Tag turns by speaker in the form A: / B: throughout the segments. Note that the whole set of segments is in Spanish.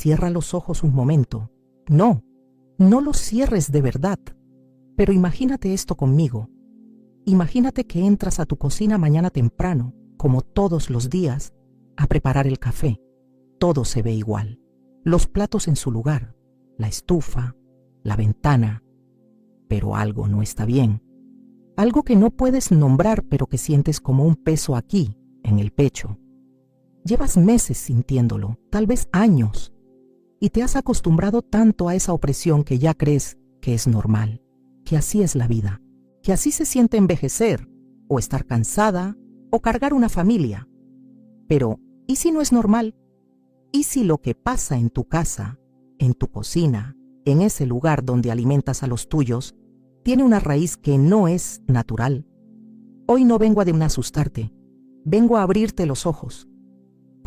A: cierra los ojos un momento. No, no los cierres de verdad. Pero imagínate esto conmigo. Imagínate que entras a tu cocina mañana temprano, como todos los días, a preparar el café. Todo se ve igual. Los platos en su lugar, la estufa, la ventana. Pero algo no está bien. Algo que no puedes nombrar, pero que sientes como un peso aquí, en el pecho. Llevas meses sintiéndolo, tal vez años, y te has acostumbrado tanto a esa opresión que ya crees que es normal, que así es la vida, que así se siente envejecer, o estar cansada, o cargar una familia. Pero, ¿y si no es normal? ¿Y si lo que pasa en tu casa, en tu cocina, en ese lugar donde alimentas a los tuyos, tiene una raíz que no es natural? Hoy no vengo a asustarte, vengo a abrirte los ojos,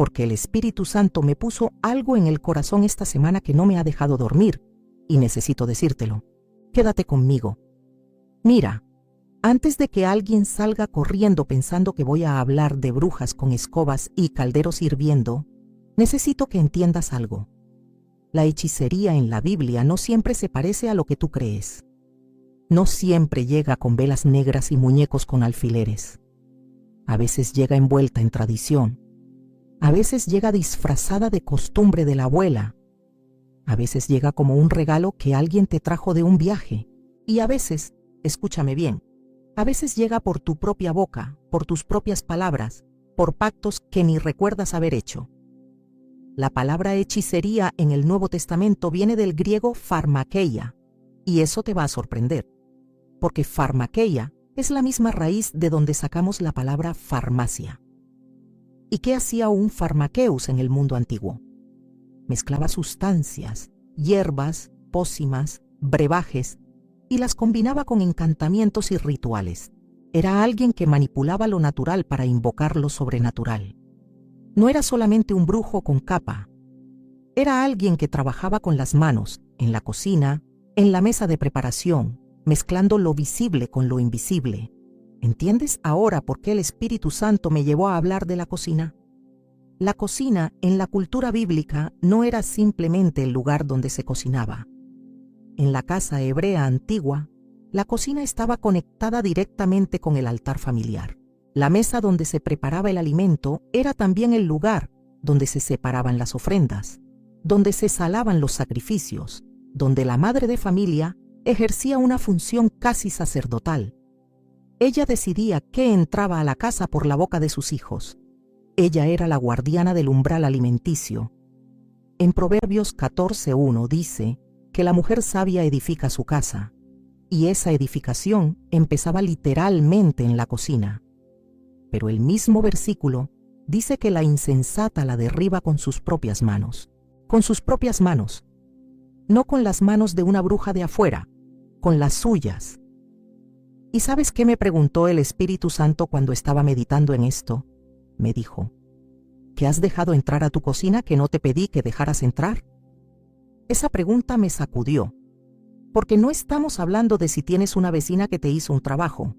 A: porque el Espíritu Santo me puso algo en el corazón esta semana que no me ha dejado dormir, y necesito decírtelo. Quédate conmigo. Mira, antes de que alguien salga corriendo pensando que voy a hablar de brujas con escobas y calderos hirviendo, necesito que entiendas algo. La hechicería en la Biblia no siempre se parece a lo que tú crees. No siempre llega con velas negras y muñecos con alfileres. A veces llega envuelta en tradición. A veces llega disfrazada de costumbre de la abuela. A veces llega como un regalo que alguien te trajo de un viaje. Y a veces, escúchame bien, a veces llega por tu propia boca, por tus propias palabras, por pactos que ni recuerdas haber hecho. La palabra hechicería en el Nuevo Testamento viene del griego pharmakeia, y eso te va a sorprender, porque pharmakeia es la misma raíz de donde sacamos la palabra farmacia. ¿Y qué hacía un pharmakeus en el mundo antiguo? Mezclaba sustancias, hierbas, pócimas, brebajes, y las combinaba con encantamientos y rituales. Era alguien que manipulaba lo natural para invocar lo sobrenatural. No era solamente un brujo con capa. Era alguien que trabajaba con las manos, en la cocina, en la mesa de preparación, mezclando lo visible con lo invisible. ¿Entiendes ahora por qué el Espíritu Santo me llevó a hablar de la cocina? La cocina, en la cultura bíblica, no era simplemente el lugar donde se cocinaba. En la casa hebrea antigua, la cocina estaba conectada directamente con el altar familiar. La mesa donde se preparaba el alimento era también el lugar donde se separaban las ofrendas, donde se salaban los sacrificios, donde la madre de familia ejercía una función casi sacerdotal. Ella decidía qué entraba a la casa por la boca de sus hijos. Ella era la guardiana del umbral alimenticio. En Proverbios 14:1 dice que la mujer sabia edifica su casa, y esa edificación empezaba literalmente en la cocina. Pero el mismo versículo dice que la insensata la derriba con sus propias manos. Con sus propias manos. No con las manos de una bruja de afuera, con las suyas. ¿Y sabes qué me preguntó el Espíritu Santo cuando estaba meditando en esto? Me dijo, ¿que has dejado entrar a tu cocina que no te pedí que dejaras entrar? Esa pregunta me sacudió, porque no estamos hablando de si tienes una vecina que te hizo un trabajo.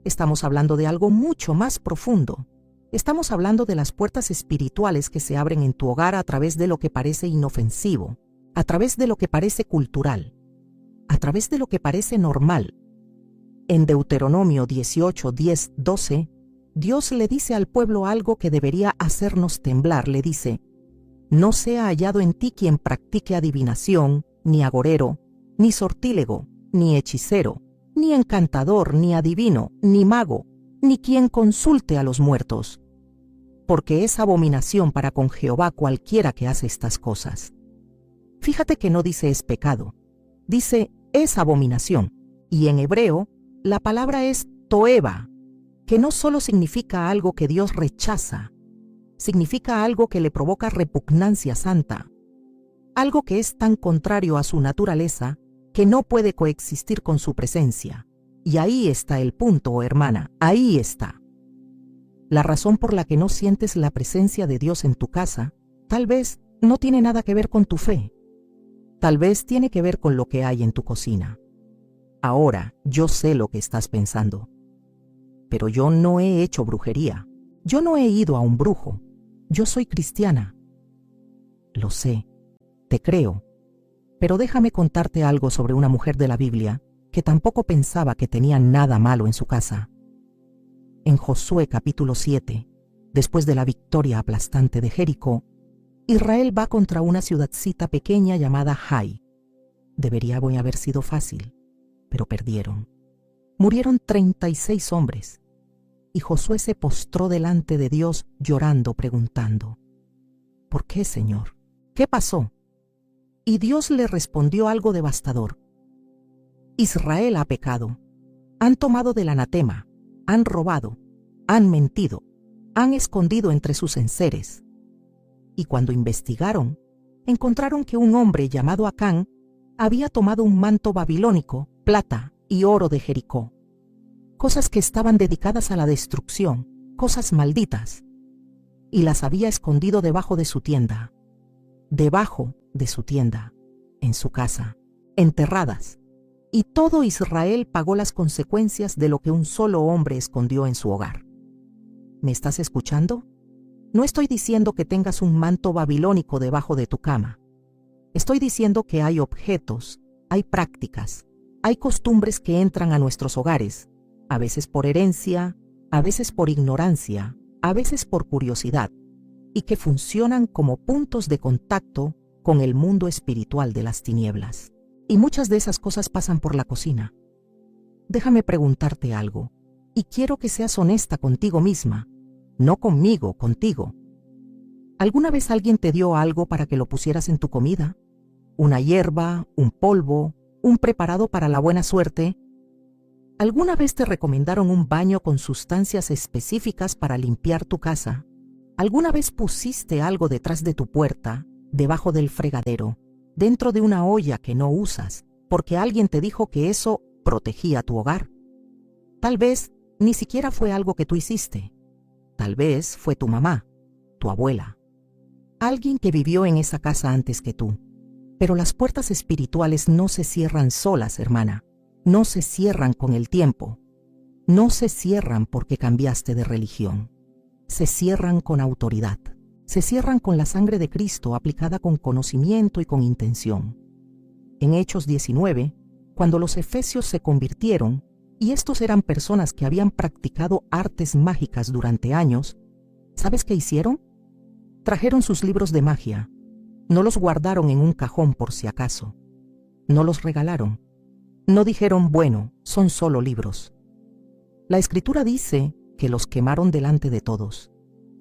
A: Estamos hablando de algo mucho más profundo. Estamos hablando de las puertas espirituales que se abren en tu hogar a través de lo que parece inofensivo, a través de lo que parece cultural, a través de lo que parece normal. En Deuteronomio 18:10-12, Dios le dice al pueblo algo que debería hacernos temblar. Le dice, no sea hallado en ti quien practique adivinación, ni agorero, ni sortílego, ni hechicero, ni encantador, ni adivino, ni mago, ni quien consulte a los muertos, porque es abominación para con Jehová cualquiera que hace estas cosas. Fíjate que no dice es pecado, dice es abominación, y en hebreo la palabra es toeva, que no solo significa algo que Dios rechaza, significa algo que le provoca repugnancia santa, algo que es tan contrario a su naturaleza que no puede coexistir con su presencia. Y ahí está el punto, hermana, ahí está. La razón por la que no sientes la presencia de Dios en tu casa, tal vez no tiene nada que ver con tu fe. Tal vez tiene que ver con lo que hay en tu cocina. Ahora, yo sé lo que estás pensando. Pero yo no he hecho brujería. Yo no he ido a un brujo. Yo soy cristiana. Lo sé. Te creo, pero déjame contarte algo sobre una mujer de la Biblia que tampoco pensaba que tenía nada malo en su casa. En Josué capítulo 7, después de la victoria aplastante de Jericó, Israel va contra una ciudadcita pequeña llamada Jai. Debería haber sido fácil, pero perdieron. Murieron 36 hombres, y Josué se postró delante de Dios llorando, preguntando: ¿Por qué, Señor? ¿Qué pasó? Y Dios le respondió algo devastador: Israel ha pecado, han tomado del anatema, han robado, han mentido, han escondido entre sus enseres. Y cuando investigaron, encontraron que un hombre llamado Acán había tomado un manto babilónico, plata y oro de Jericó, cosas que estaban dedicadas a la destrucción, cosas malditas, y las había escondido debajo de su tienda, en su casa, enterradas. Y todo Israel pagó las consecuencias de lo que un solo hombre escondió en su hogar. ¿Me estás escuchando? No estoy diciendo que tengas un manto babilónico debajo de tu cama. Estoy diciendo que hay objetos, hay prácticas, hay costumbres que entran a nuestros hogares, a veces por herencia, a veces por ignorancia, a veces por curiosidad, y que funcionan como puntos de contacto con el mundo espiritual de las tinieblas. Y muchas de esas cosas pasan por la cocina. Déjame preguntarte algo, y quiero que seas honesta contigo misma, no conmigo, contigo. ¿Alguna vez alguien te dio algo para que lo pusieras en tu comida? ¿Una hierba, un polvo, un preparado para la buena suerte? ¿Alguna vez te recomendaron un baño con sustancias específicas para limpiar tu casa? ¿Alguna vez pusiste algo detrás de tu puerta, debajo del fregadero, dentro de una olla que no usas, porque alguien te dijo que eso protegía tu hogar? Tal vez ni siquiera fue algo que tú hiciste. Tal vez fue tu mamá, tu abuela, alguien que vivió en esa casa antes que tú. Pero las puertas espirituales no se cierran solas, hermana. No se cierran con el tiempo. No se cierran porque cambiaste de religión. Se cierran con autoridad. Se cierran con la sangre de Cristo aplicada con conocimiento y con intención. En Hechos 19, cuando los efesios se convirtieron, y estos eran personas que habían practicado artes mágicas durante años, ¿sabes qué hicieron? Trajeron sus libros de magia. No los guardaron en un cajón por si acaso. No los regalaron. No dijeron, bueno, son solo libros. La Escritura dice que los quemaron delante de todos.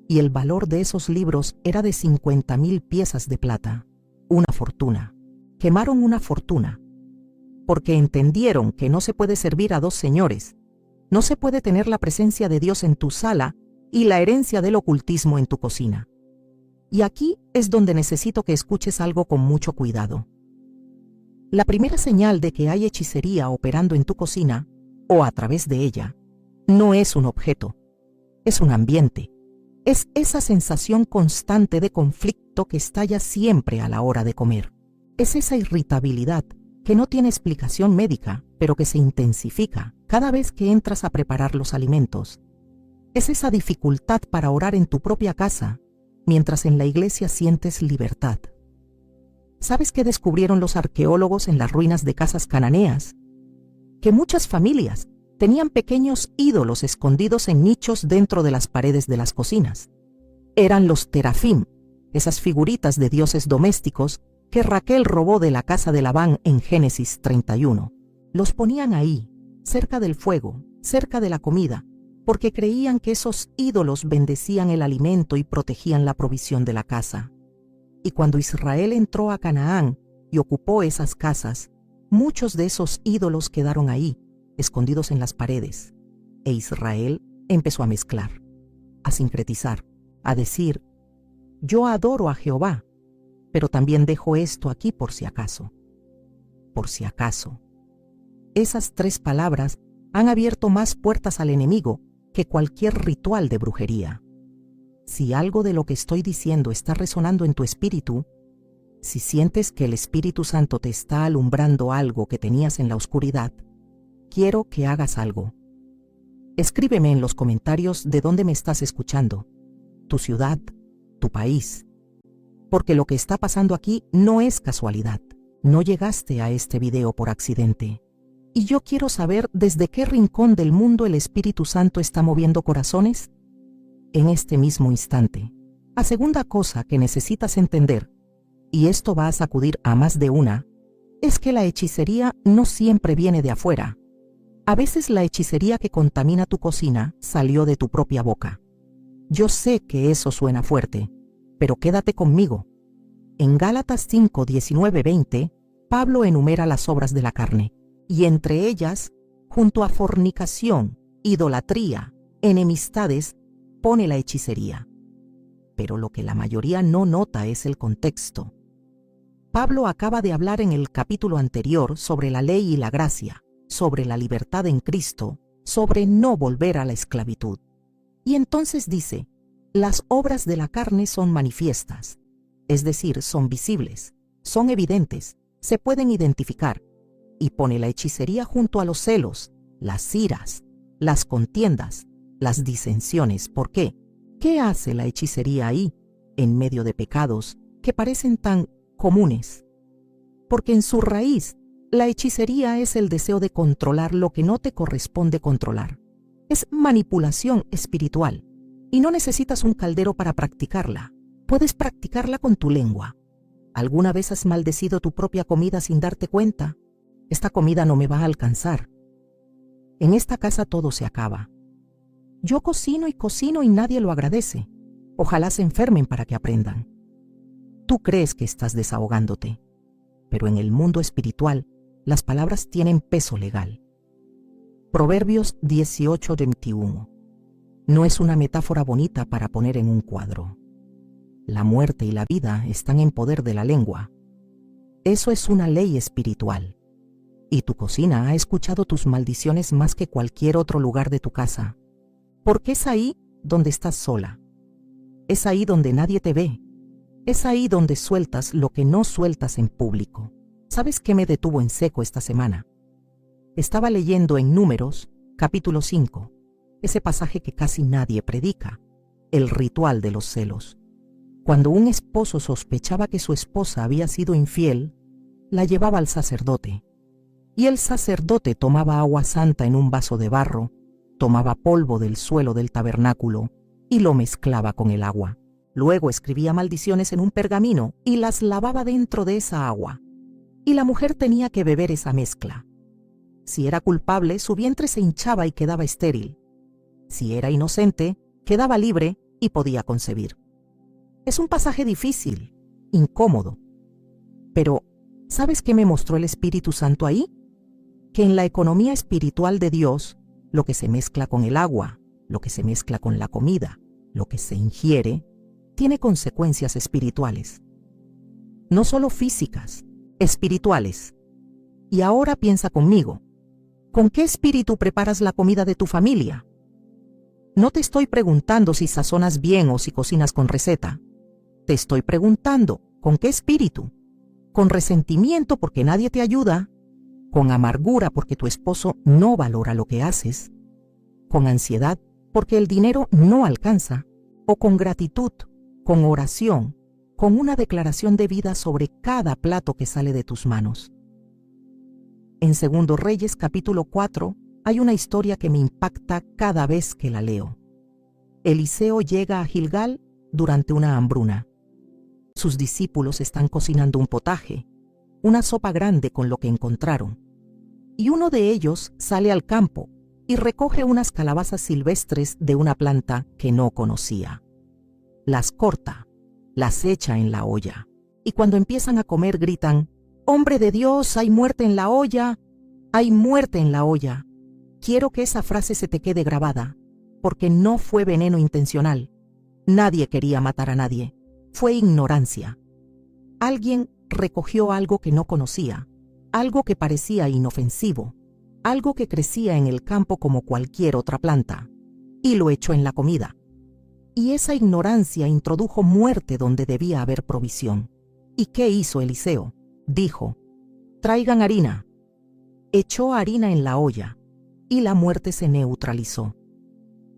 A: Y el valor de esos libros era de 50,000 piezas de plata, una fortuna. Quemaron una fortuna, porque entendieron que no se puede servir a dos señores, no se puede tener la presencia de Dios en tu sala y la herencia del ocultismo en tu cocina. Y aquí es donde necesito que escuches algo con mucho cuidado. La primera señal de que hay hechicería operando en tu cocina, o a través de ella, no es un objeto, es un ambiente. Es esa sensación constante de conflicto que estalla siempre a la hora de comer. Es esa irritabilidad que no tiene explicación médica, pero que se intensifica cada vez que entras a preparar los alimentos. Es esa dificultad para orar en tu propia casa, mientras en la iglesia sientes libertad. ¿Sabes qué descubrieron los arqueólogos en las ruinas de casas cananeas? Que muchas familias tenían pequeños ídolos escondidos en nichos dentro de las paredes de las cocinas. Eran los terafim, esas figuritas de dioses domésticos que Raquel robó de la casa de Labán en Génesis 31. Los ponían ahí, cerca del fuego, cerca de la comida, porque creían que esos ídolos bendecían el alimento y protegían la provisión de la casa. Y cuando Israel entró a Canaán y ocupó esas casas, muchos de esos ídolos quedaron ahí, escondidos en las paredes, e Israel empezó a mezclar, a sincretizar, a decir, yo adoro a Jehová, pero también dejo esto aquí por si acaso. Por si acaso. Esas 3 palabras han abierto más puertas al enemigo que cualquier ritual de brujería. Si algo de lo que estoy diciendo está resonando en tu espíritu, si sientes que el Espíritu Santo te está alumbrando algo que tenías en la oscuridad, quiero que hagas algo. Escríbeme en los comentarios de dónde me estás escuchando, tu ciudad, tu país. porque lo que está pasando aquí no es casualidad. No llegaste a este video por accidente. Y yo quiero saber desde qué rincón del mundo el Espíritu Santo está moviendo corazones en este mismo instante. La segunda cosa que necesitas entender, y esto va a sacudir a más de una, es que la hechicería no siempre viene de afuera. A veces la hechicería que contamina tu cocina salió de tu propia boca. Yo sé que eso suena fuerte, pero quédate conmigo. En Gálatas 5, 19, 20, Pablo enumera las obras de la carne, y entre ellas, junto a fornicación, idolatría, enemistades, pone la hechicería. Pero lo que la mayoría no nota es el contexto. Pablo acaba de hablar en el capítulo anterior sobre la ley y la gracia, sobre la libertad en Cristo, sobre no volver a la esclavitud. Y entonces dice, las obras de la carne son manifiestas, es decir, son visibles, son evidentes, se pueden identificar, y pone la hechicería junto a los celos, las iras, las contiendas, las disensiones. ¿Por qué? ¿Qué hace la hechicería ahí, en medio de pecados que parecen tan comunes? Porque en su raíz, la hechicería es el deseo de controlar lo que no te corresponde controlar. Es manipulación espiritual, y no necesitas un caldero para practicarla. Puedes practicarla con tu lengua. ¿Alguna vez has maldecido tu propia comida sin darte cuenta? Esta comida no me va a alcanzar. En esta casa todo se acaba. Yo cocino y nadie lo agradece. Ojalá se enfermen para que aprendan. Tú crees que estás desahogándote, pero en el mundo espiritual las palabras tienen peso legal. Proverbios 18:21. No es una metáfora bonita para poner en un cuadro. La muerte y la vida están en poder de la lengua. Eso es una ley espiritual. Y tu cocina ha escuchado tus maldiciones más que cualquier otro lugar de tu casa. Porque es ahí donde estás sola. Es ahí donde nadie te ve. Es ahí donde sueltas lo que no sueltas en público. ¿Sabes qué me detuvo en seco esta semana? Estaba leyendo en Números, capítulo 5, ese pasaje que casi nadie predica, el ritual de los celos. Cuando un esposo sospechaba que su esposa había sido infiel, la llevaba al sacerdote. Y el sacerdote tomaba agua santa en un vaso de barro, tomaba polvo del suelo del tabernáculo y lo mezclaba con el agua. Luego escribía maldiciones en un pergamino y las lavaba dentro de esa agua. Y la mujer tenía que beber esa mezcla. Si era culpable, su vientre se hinchaba y quedaba estéril. Si era inocente, quedaba libre y podía concebir. Es un pasaje difícil, incómodo. Pero, ¿sabes qué me mostró el Espíritu Santo ahí? Que en la economía espiritual de Dios, lo que se mezcla con el agua, lo que se mezcla con la comida, lo que se ingiere, tiene consecuencias espirituales. No solo físicas, espirituales. Y ahora piensa conmigo, ¿con qué espíritu preparas la comida de tu familia? No te estoy preguntando si sazonas bien o si cocinas con receta. Te estoy preguntando, ¿con qué espíritu? ¿Con resentimiento porque nadie te ayuda? ¿Con amargura porque tu esposo no valora lo que haces? ¿Con ansiedad porque el dinero no alcanza? ¿O con gratitud, con oración, con una declaración de vida sobre cada plato que sale de tus manos? En 2 Reyes capítulo 4 hay una historia que me impacta cada vez que la leo. Eliseo llega a Gilgal durante una hambruna. Sus discípulos están cocinando un potaje, una sopa grande con lo que encontraron. Y uno de ellos sale al campo y recoge unas calabazas silvestres de una planta que no conocía. Las corta, las echa en la olla, y cuando empiezan a comer gritan: ¡Hombre de Dios, hay muerte en la olla! ¡Hay muerte en la olla! Quiero que esa frase se te quede grabada, porque no fue veneno intencional. Nadie quería matar a nadie. Fue ignorancia. Alguien recogió algo que no conocía, algo que parecía inofensivo, algo que crecía en el campo como cualquier otra planta, y lo echó en la comida. Y esa ignorancia introdujo muerte donde debía haber provisión. ¿Y qué hizo Eliseo? Dijo: traigan harina. Echó harina en la olla, y la muerte se neutralizó.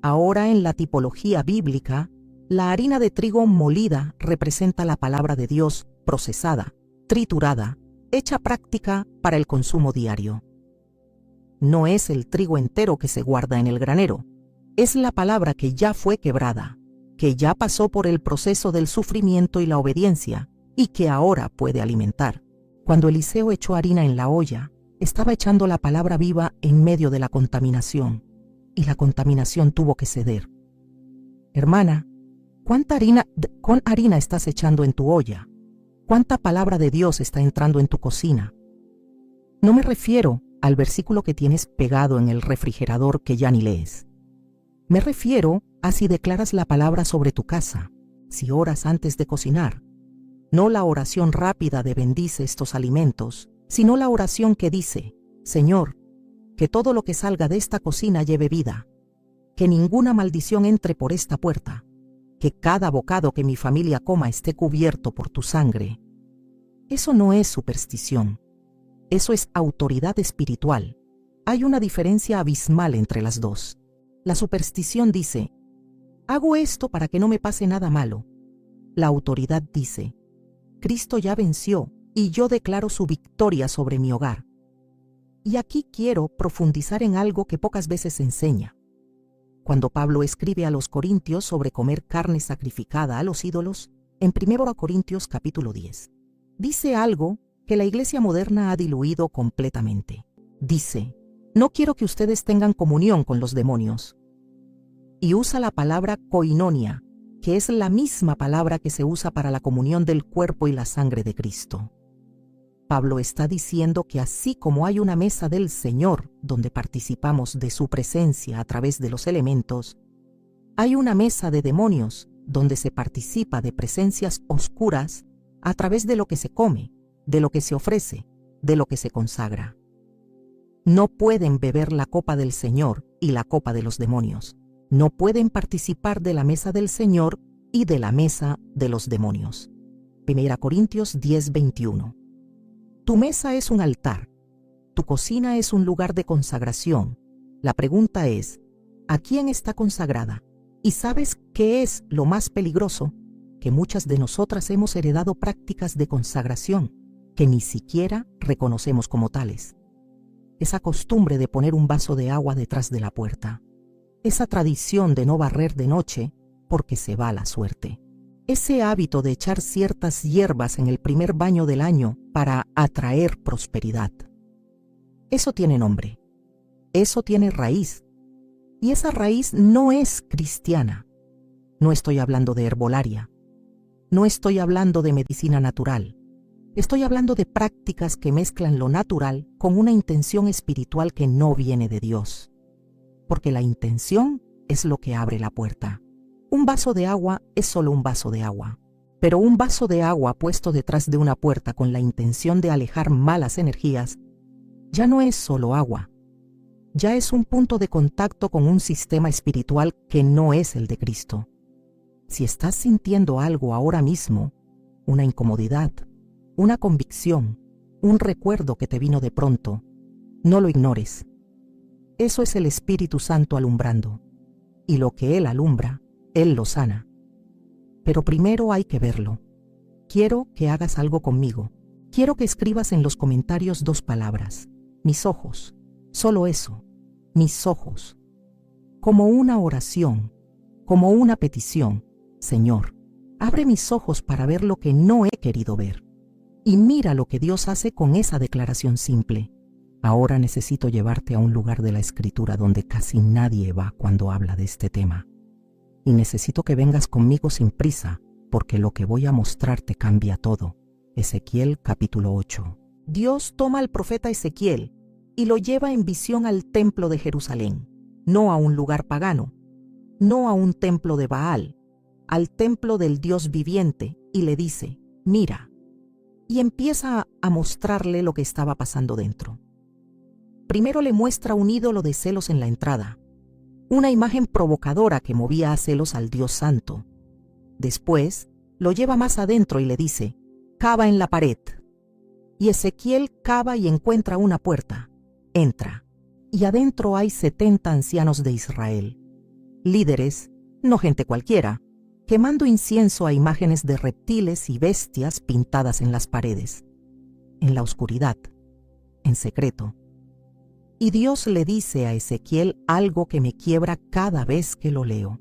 A: Ahora en la tipología bíblica, La harina de trigo molida representa la palabra de Dios procesada, triturada, hecha práctica para el consumo diario. No es el trigo entero que se guarda en el granero, es la palabra que ya fue quebrada, que ya pasó por el proceso del sufrimiento y la obediencia, y que ahora puede alimentar. Cuando Eliseo echó harina en la olla, estaba echando la palabra viva en medio de la contaminación, y la contaminación tuvo que ceder. Hermana, ¿cuánta harina estás echando en tu olla? ¿Cuánta palabra de Dios está entrando en tu cocina? No me refiero al versículo que tienes pegado en el refrigerador que ya ni lees. Me refiero a si declaras la palabra sobre tu casa, si oras antes de cocinar. No la oración rápida de bendice estos alimentos, sino la oración que dice, Señor, que todo lo que salga de esta cocina lleve vida, que ninguna maldición entre por esta puerta, que cada bocado que mi familia coma esté cubierto por tu sangre. Eso no es superstición, eso es autoridad espiritual. Hay una diferencia abismal entre las dos. La superstición dice, hago esto para que no me pase nada malo. La autoridad dice, Cristo ya venció y yo declaro su victoria sobre mi hogar. Y aquí quiero profundizar en algo que pocas veces se enseña. Cuando Pablo escribe a los Corintios sobre comer carne sacrificada a los ídolos, en 1 Corintios capítulo 10, dice algo que la iglesia moderna ha diluido completamente. Dice, no quiero que ustedes tengan comunión con los demonios. Y usa la palabra koinonia, que es la misma palabra que se usa para la comunión del cuerpo y la sangre de Cristo. Pablo está diciendo que así como hay una mesa del Señor donde participamos de su presencia a través de los elementos, hay una mesa de demonios donde se participa de presencias oscuras a través de lo que se come, de lo que se ofrece, de lo que se consagra. No pueden beber la copa del Señor y la copa de los demonios. No pueden participar de la mesa del Señor y de la mesa de los demonios. 1 Corintios 10:21. Tu mesa es un altar. Tu cocina es un lugar de consagración. La pregunta es, ¿a quién está consagrada? ¿Y sabes qué es lo más peligroso? Que muchas de nosotras hemos heredado prácticas de consagración que ni siquiera reconocemos como tales. Esa costumbre de poner un vaso de agua detrás de la puerta. Esa tradición de no barrer de noche porque se va la suerte. Ese hábito de echar ciertas hierbas en el primer baño del año para atraer prosperidad. Eso tiene nombre. Eso tiene raíz. Y esa raíz no es cristiana. No estoy hablando de herbolaria. No estoy hablando de medicina natural. Estoy hablando de prácticas que mezclan lo natural con una intención espiritual que no viene de Dios. Porque la intención es lo que abre la puerta. Un vaso de agua es solo un vaso de agua. Pero un vaso de agua puesto detrás de una puerta con la intención de alejar malas energías, ya no es solo agua. Ya es un punto de contacto con un sistema espiritual que no es el de Cristo. Si estás sintiendo algo ahora mismo, una incomodidad, una convicción, un recuerdo que te vino de pronto, no lo ignores. Eso es el Espíritu Santo alumbrando. Y lo que Él alumbra, Él lo sana. Pero primero hay que verlo. Quiero que hagas algo conmigo. Quiero que escribas en los comentarios 2 palabras. Mis ojos. Solo eso. Mis ojos. Como una oración, como una petición. Señor, abre mis ojos para ver lo que no he querido ver. Y mira lo que Dios hace con esa declaración simple. Ahora necesito llevarte a un lugar de la Escritura donde casi nadie va cuando habla de este tema. Y necesito que vengas conmigo sin prisa, porque lo que voy a mostrarte cambia todo. Ezequiel capítulo 8. Dios toma al profeta Ezequiel y lo lleva en visión al templo de Jerusalén, no a un lugar pagano, no a un templo de Baal, al templo del Dios viviente, y le dice, mira, y empieza a mostrarle lo que estaba pasando dentro. Primero le muestra un ídolo de celos en la entrada, una imagen provocadora que movía a celos al Dios Santo. Después, lo lleva más adentro y le dice, cava en la pared. Y Ezequiel cava y encuentra una puerta. Entra, y adentro hay 70 ancianos de Israel. Líderes, no gente cualquiera, quemando incienso a imágenes de reptiles y bestias pintadas en las paredes, en la oscuridad, en secreto. Y Dios le dice a Ezequiel algo que me quiebra cada vez que lo leo.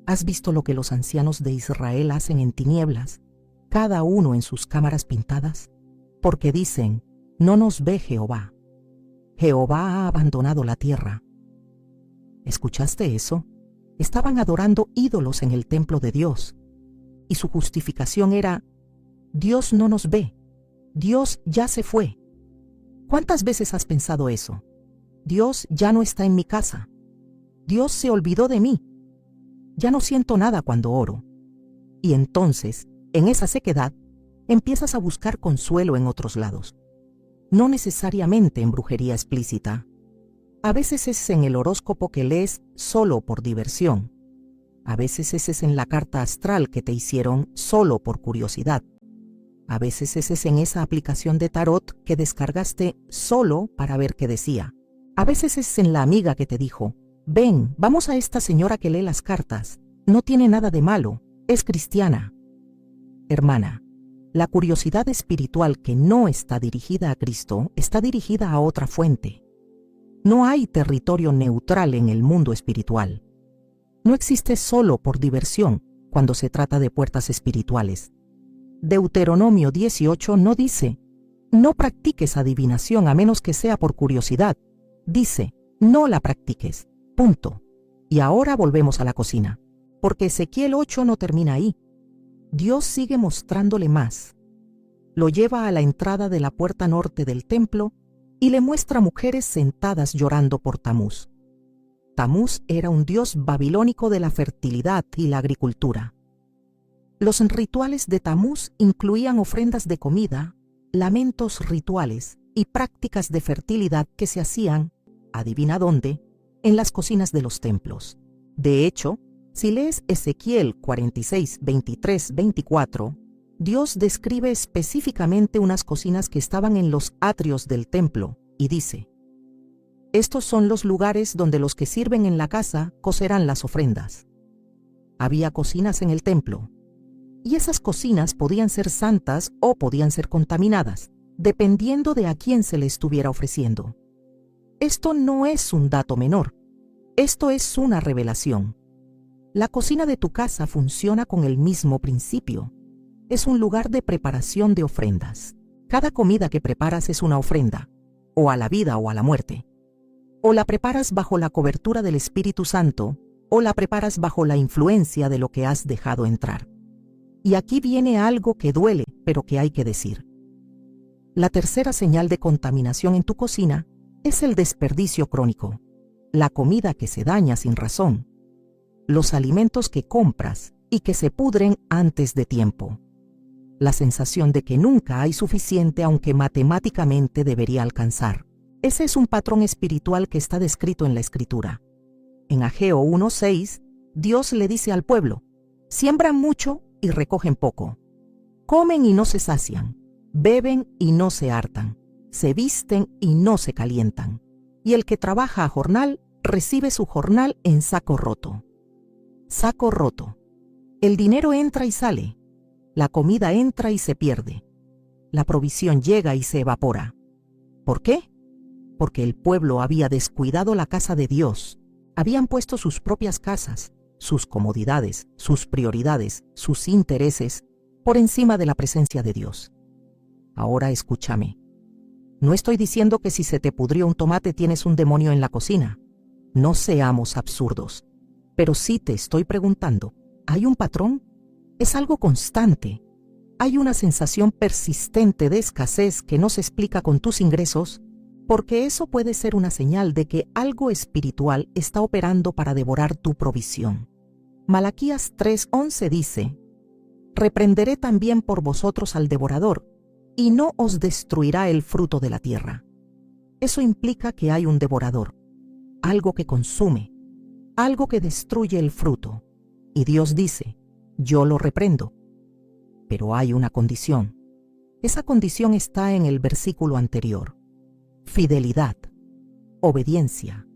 A: ¿Has visto lo que los ancianos de Israel hacen en tinieblas, cada uno en sus cámaras pintadas? Porque dicen, no nos ve Jehová. Jehová ha abandonado la tierra. ¿Escuchaste eso? Estaban adorando ídolos en el templo de Dios. Y su justificación era, Dios no nos ve. Dios ya se fue. ¿Cuántas veces has pensado eso? Dios ya no está en mi casa. Dios se olvidó de mí. Ya no siento nada cuando oro. Y entonces, en esa sequedad, empiezas a buscar consuelo en otros lados. No necesariamente en brujería explícita. A veces es en el horóscopo que lees solo por diversión. A veces es en la carta astral que te hicieron solo por curiosidad. A veces es en esa aplicación de tarot que descargaste solo para ver qué decía. A veces es en la amiga que te dijo, ven, vamos a esta señora que lee las cartas. No tiene nada de malo, es cristiana. Hermana, la curiosidad espiritual que no está dirigida a Cristo está dirigida a otra fuente. No hay territorio neutral en el mundo espiritual. No existe solo por diversión cuando se trata de puertas espirituales. Deuteronomio 18 no dice, no practiques adivinación a menos que sea por curiosidad. Dice, no la practiques. Punto. Y ahora volvemos a la cocina. Porque Ezequiel 8 no termina ahí. Dios sigue mostrándole más. Lo lleva a la entrada de la puerta norte del templo y le muestra mujeres sentadas llorando por Tamuz. Tamuz era un dios babilónico de la fertilidad y la agricultura. Los rituales de Tamuz incluían ofrendas de comida, lamentos rituales y prácticas de fertilidad que se hacían, adivina dónde, en las cocinas de los templos. De hecho, si lees Ezequiel 46, 23, 24, Dios describe específicamente unas cocinas que estaban en los atrios del templo y dice, estos son los lugares donde los que sirven en la casa cocerán las ofrendas. Había cocinas en el templo. Y esas cocinas podían ser santas o podían ser contaminadas, dependiendo de a quién se le estuviera ofreciendo. Esto no es un dato menor. Esto es una revelación. La cocina de tu casa funciona con el mismo principio. Es un lugar de preparación de ofrendas. Cada comida que preparas es una ofrenda, o a la vida o a la muerte. O la preparas bajo la cobertura del Espíritu Santo, o la preparas bajo la influencia de lo que has dejado entrar. Y aquí viene algo que duele, pero que hay que decir. La tercera señal de contaminación en tu cocina es el desperdicio crónico, la comida que se daña sin razón, los alimentos que compras y que se pudren antes de tiempo, la sensación de que nunca hay suficiente aunque matemáticamente debería alcanzar. Ese es un patrón espiritual que está descrito en la Escritura. En Ageo 1:6, Dios le dice al pueblo, siembran mucho y recogen poco. Comen y no se sacian, beben y no se hartan, se visten y no se calientan. Y el que trabaja a jornal, recibe su jornal en saco roto. Saco roto. El dinero entra y sale. La comida entra y se pierde. La provisión llega y se evapora. ¿Por qué? Porque el pueblo había descuidado la casa de Dios. Habían puesto sus propias casas, sus comodidades, sus prioridades, sus intereses, por encima de la presencia de Dios. Ahora escúchame. No estoy diciendo que si se te pudrió un tomate tienes un demonio en la cocina. No seamos absurdos. Pero sí te estoy preguntando, ¿hay un patrón? ¿Es algo constante? ¿Hay una sensación persistente de escasez que no se explica con tus ingresos? Porque eso puede ser una señal de que algo espiritual está operando para devorar tu provisión. Malaquías 3:11 dice, reprenderé también por vosotros al devorador, y no os destruirá el fruto de la tierra. Eso implica que hay un devorador, algo que consume, algo que destruye el fruto. Y Dios dice, yo lo reprendo. Pero hay una condición. Esa condición está en el versículo anterior. Fidelidad, obediencia,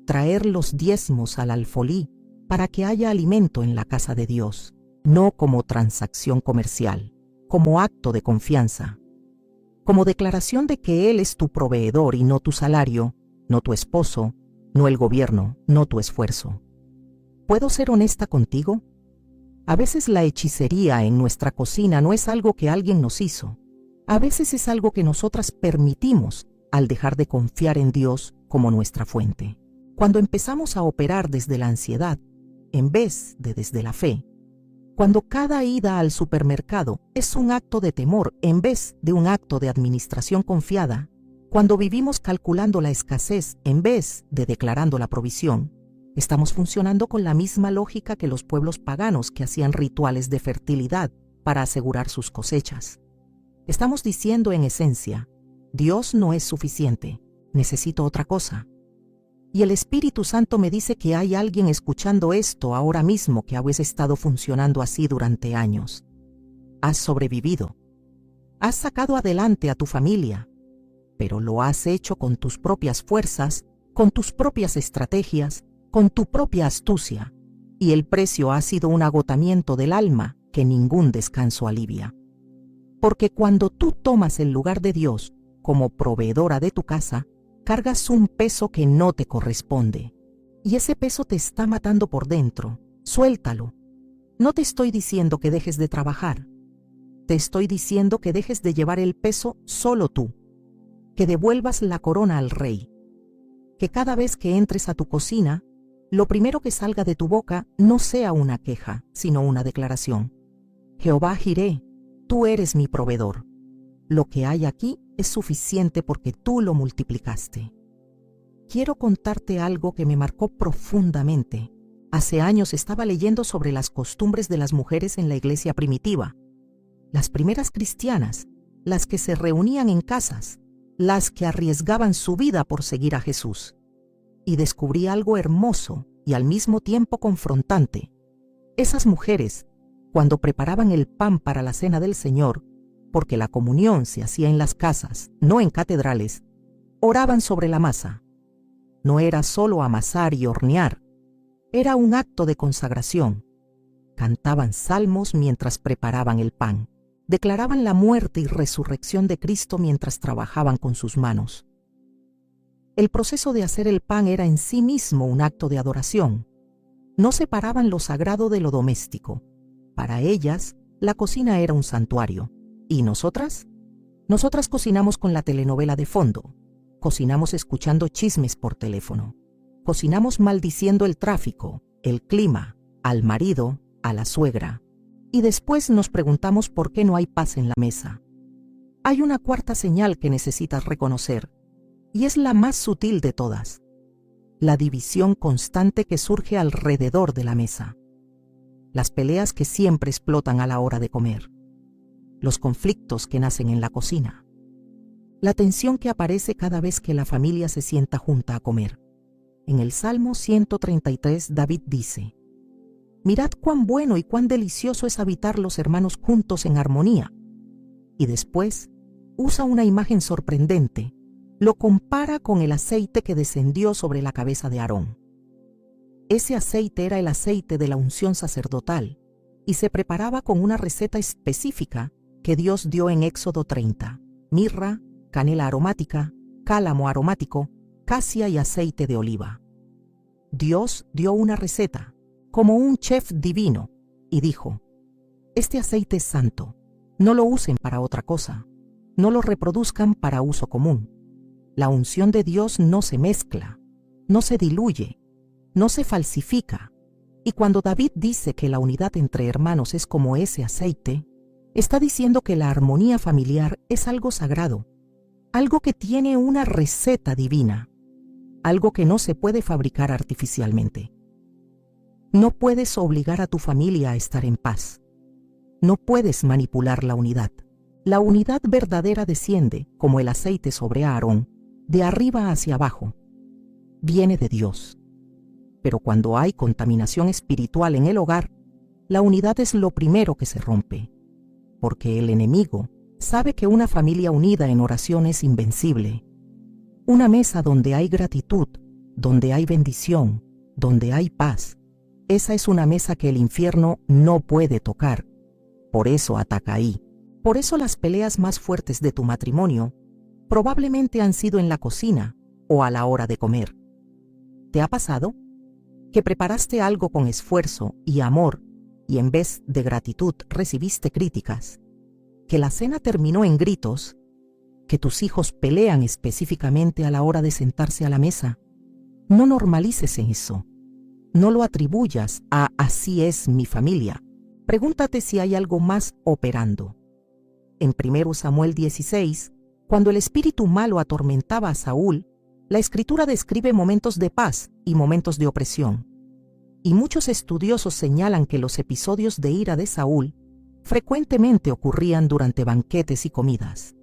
A: traer los diezmos al alfolí para que haya alimento en la casa de Dios, no como transacción comercial, como acto de confianza, como declaración de que Él es tu proveedor y no tu salario, no tu esposo, no el gobierno, no tu esfuerzo. ¿Puedo ser honesta contigo? A veces la hechicería en nuestra cocina no es algo que alguien nos hizo. A veces es algo que nosotras permitimos al dejar de confiar en Dios como nuestra fuente. Cuando empezamos a operar desde la ansiedad, en vez de desde la fe, cuando cada ida al supermercado es un acto de temor en vez de un acto de administración confiada, cuando vivimos calculando la escasez en vez de declarando la provisión, estamos funcionando con la misma lógica que los pueblos paganos que hacían rituales de fertilidad para asegurar sus cosechas. Estamos diciendo en esencia, Dios no es suficiente, necesito otra cosa. Y el Espíritu Santo me dice que hay alguien escuchando esto ahora mismo que habéis estado funcionando así durante años. Has sobrevivido. Has sacado adelante a tu familia, pero lo has hecho con tus propias fuerzas, con tus propias estrategias, con tu propia astucia, y el precio ha sido un agotamiento del alma que ningún descanso alivia. Porque cuando tú tomas el lugar de Dios como proveedora de tu casa, cargas un peso que no te corresponde. Y ese peso te está matando por dentro. Suéltalo. No te estoy diciendo que dejes de trabajar. Te estoy diciendo que dejes de llevar el peso solo tú. Que devuelvas la corona al Rey. Que cada vez que entres a tu cocina, lo primero que salga de tu boca no sea una queja, sino una declaración. Jehová Jireh, tú eres mi proveedor. Lo que hay aquí es suficiente porque tú lo multiplicaste. Quiero contarte algo que me marcó profundamente. Hace años estaba leyendo sobre las costumbres de las mujeres en la iglesia primitiva. Las primeras cristianas, las que se reunían en casas, las que arriesgaban su vida por seguir a Jesús. Y descubrí algo hermoso y al mismo tiempo confrontante. Esas mujeres, cuando preparaban el pan para la cena del Señor, porque la comunión se hacía en las casas, no en catedrales, oraban sobre la masa. No era solo amasar y hornear, era un acto de consagración. Cantaban salmos mientras preparaban el pan, declaraban la muerte y resurrección de Cristo mientras trabajaban con sus manos. El proceso de hacer el pan era en sí mismo un acto de adoración. No separaban lo sagrado de lo doméstico. Para ellas, la cocina era un santuario. ¿Y nosotras? Nosotras cocinamos con la telenovela de fondo. Cocinamos escuchando chismes por teléfono. Cocinamos maldiciendo el tráfico, el clima, al marido, a la suegra. Y después nos preguntamos por qué no hay paz en la mesa. Hay una cuarta señal que necesitas reconocer, y es la más sutil de todas. La división constante que surge alrededor de la mesa. Las peleas que siempre explotan a la hora de comer. Los conflictos que nacen en la cocina. La tensión que aparece cada vez que la familia se sienta junta a comer. En el Salmo 133, David dice: Mirad cuán bueno y cuán delicioso es habitar los hermanos juntos en armonía. Y después usa una imagen sorprendente. Lo compara con el aceite que descendió sobre la cabeza de Aarón. Ese aceite era el aceite de la unción sacerdotal y se preparaba con una receta específica que Dios dio en Éxodo 30. Mirra, canela aromática, cálamo aromático, casia y aceite de oliva. Dios dio una receta, como un chef divino, y dijo: Este aceite es santo, no lo usen para otra cosa, no lo reproduzcan para uso común. La unción de Dios no se mezcla, no se diluye, no se falsifica. Y cuando David dice que la unidad entre hermanos es como ese aceite, está diciendo que la armonía familiar es algo sagrado, algo que tiene una receta divina, algo que no se puede fabricar artificialmente. No puedes obligar a tu familia a estar en paz. No puedes manipular la unidad. La unidad verdadera desciende, como el aceite sobre Aarón, de arriba hacia abajo. Viene de Dios. Pero cuando hay contaminación espiritual en el hogar, la unidad es lo primero que se rompe. Porque el enemigo sabe que una familia unida en oración es invencible. Una mesa donde hay gratitud, donde hay bendición, donde hay paz, esa es una mesa que el infierno no puede tocar. Por eso ataca ahí. Por eso las peleas más fuertes de tu matrimonio probablemente han sido en la cocina o a la hora de comer. ¿Te ha pasado? Que preparaste algo con esfuerzo y amor y en vez de gratitud recibiste críticas. Que la cena terminó en gritos. Que tus hijos pelean específicamente a la hora de sentarse a la mesa. No normalices eso. No lo atribuyas a así es mi familia. Pregúntate si hay algo más operando. En 1 Samuel 16, cuando el espíritu malo atormentaba a Saúl, la Escritura describe momentos de paz y momentos de opresión. Y muchos estudiosos señalan que los episodios de ira de Saúl frecuentemente ocurrían durante banquetes y comidas.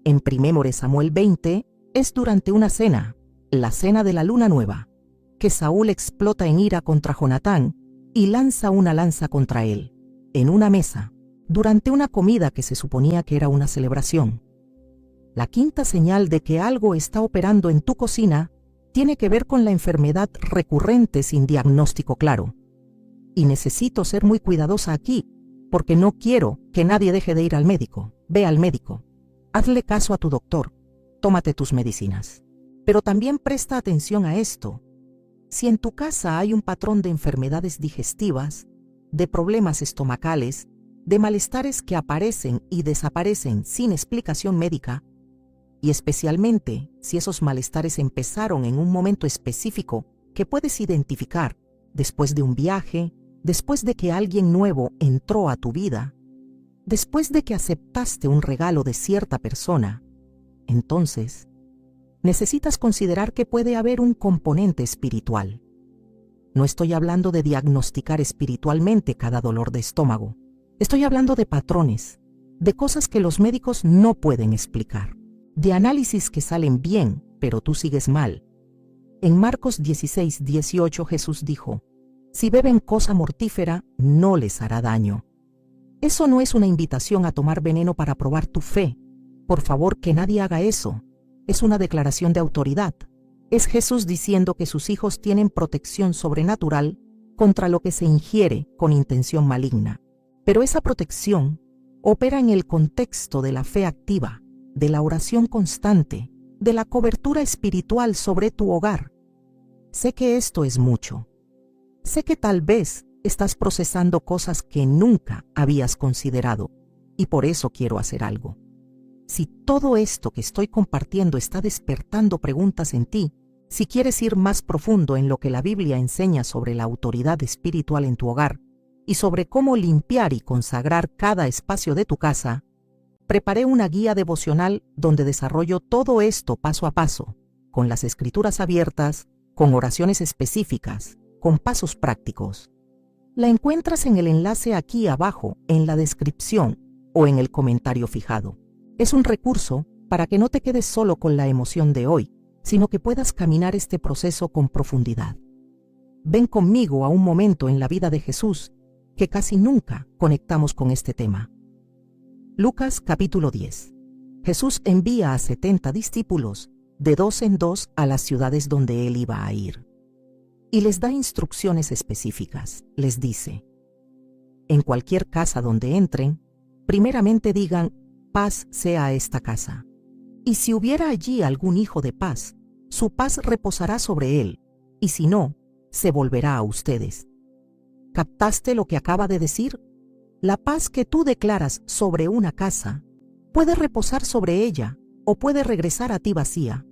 A: En 1 Samuel 20 es durante una cena, la cena de la luna nueva, que Saúl explota en ira contra Jonatán y lanza una lanza contra él, en una mesa, durante una comida que se suponía que era una celebración. La quinta señal de que algo está operando en tu cocina tiene que ver con la enfermedad recurrente sin diagnóstico claro. Y necesito ser muy cuidadosa aquí, porque no quiero que nadie deje de ir al médico. Ve al médico. Hazle caso a tu doctor. Tómate tus medicinas. Pero también presta atención a esto. Si en tu casa hay un patrón de enfermedades digestivas, de problemas estomacales, de malestares que aparecen y desaparecen sin explicación médica, y especialmente si esos malestares empezaron en un momento específico que puedes identificar después de un viaje, después de que alguien nuevo entró a tu vida, después de que aceptaste un regalo de cierta persona, entonces necesitas considerar que puede haber un componente espiritual. No estoy hablando de diagnosticar espiritualmente cada dolor de estómago. Estoy hablando de patrones, de cosas que los médicos no pueden explicar, de análisis que salen bien, pero tú sigues mal. En Marcos 16:18 Jesús dijo: si beben cosa mortífera, no les hará daño. Eso no es una invitación a tomar veneno para probar tu fe. Por favor, que nadie haga eso. Es una declaración de autoridad. Es Jesús diciendo que sus hijos tienen protección sobrenatural contra lo que se ingiere con intención maligna. Pero esa protección opera en el contexto de la fe activa, de la oración constante, de la cobertura espiritual sobre tu hogar. Sé que esto es mucho. Sé que tal vez estás procesando cosas que nunca habías considerado y por eso quiero hacer algo. Si todo esto que estoy compartiendo está despertando preguntas en ti, si quieres ir más profundo en lo que la Biblia enseña sobre la autoridad espiritual en tu hogar y sobre cómo limpiar y consagrar cada espacio de tu casa, preparé una guía devocional donde desarrollo todo esto paso a paso, con las escrituras abiertas, con oraciones específicas, con pasos prácticos. La encuentras en el enlace aquí abajo, en la descripción o en el comentario fijado. Es un recurso para que no te quedes solo con la emoción de hoy, sino que puedas caminar este proceso con profundidad. Ven conmigo a un momento en la vida de Jesús que casi nunca conectamos con este tema. Lucas capítulo 10. Jesús envía a 70 discípulos de 2 en 2 a las ciudades donde él iba a ir. Y les da instrucciones específicas. Les dice: en cualquier casa donde entren, primeramente digan: paz sea a esta casa. Y si hubiera allí algún hijo de paz, su paz reposará sobre él, y si no, se volverá a ustedes. ¿Captaste lo que acaba de decir? La paz que tú declaras sobre una casa puede reposar sobre ella o puede regresar a ti vacía.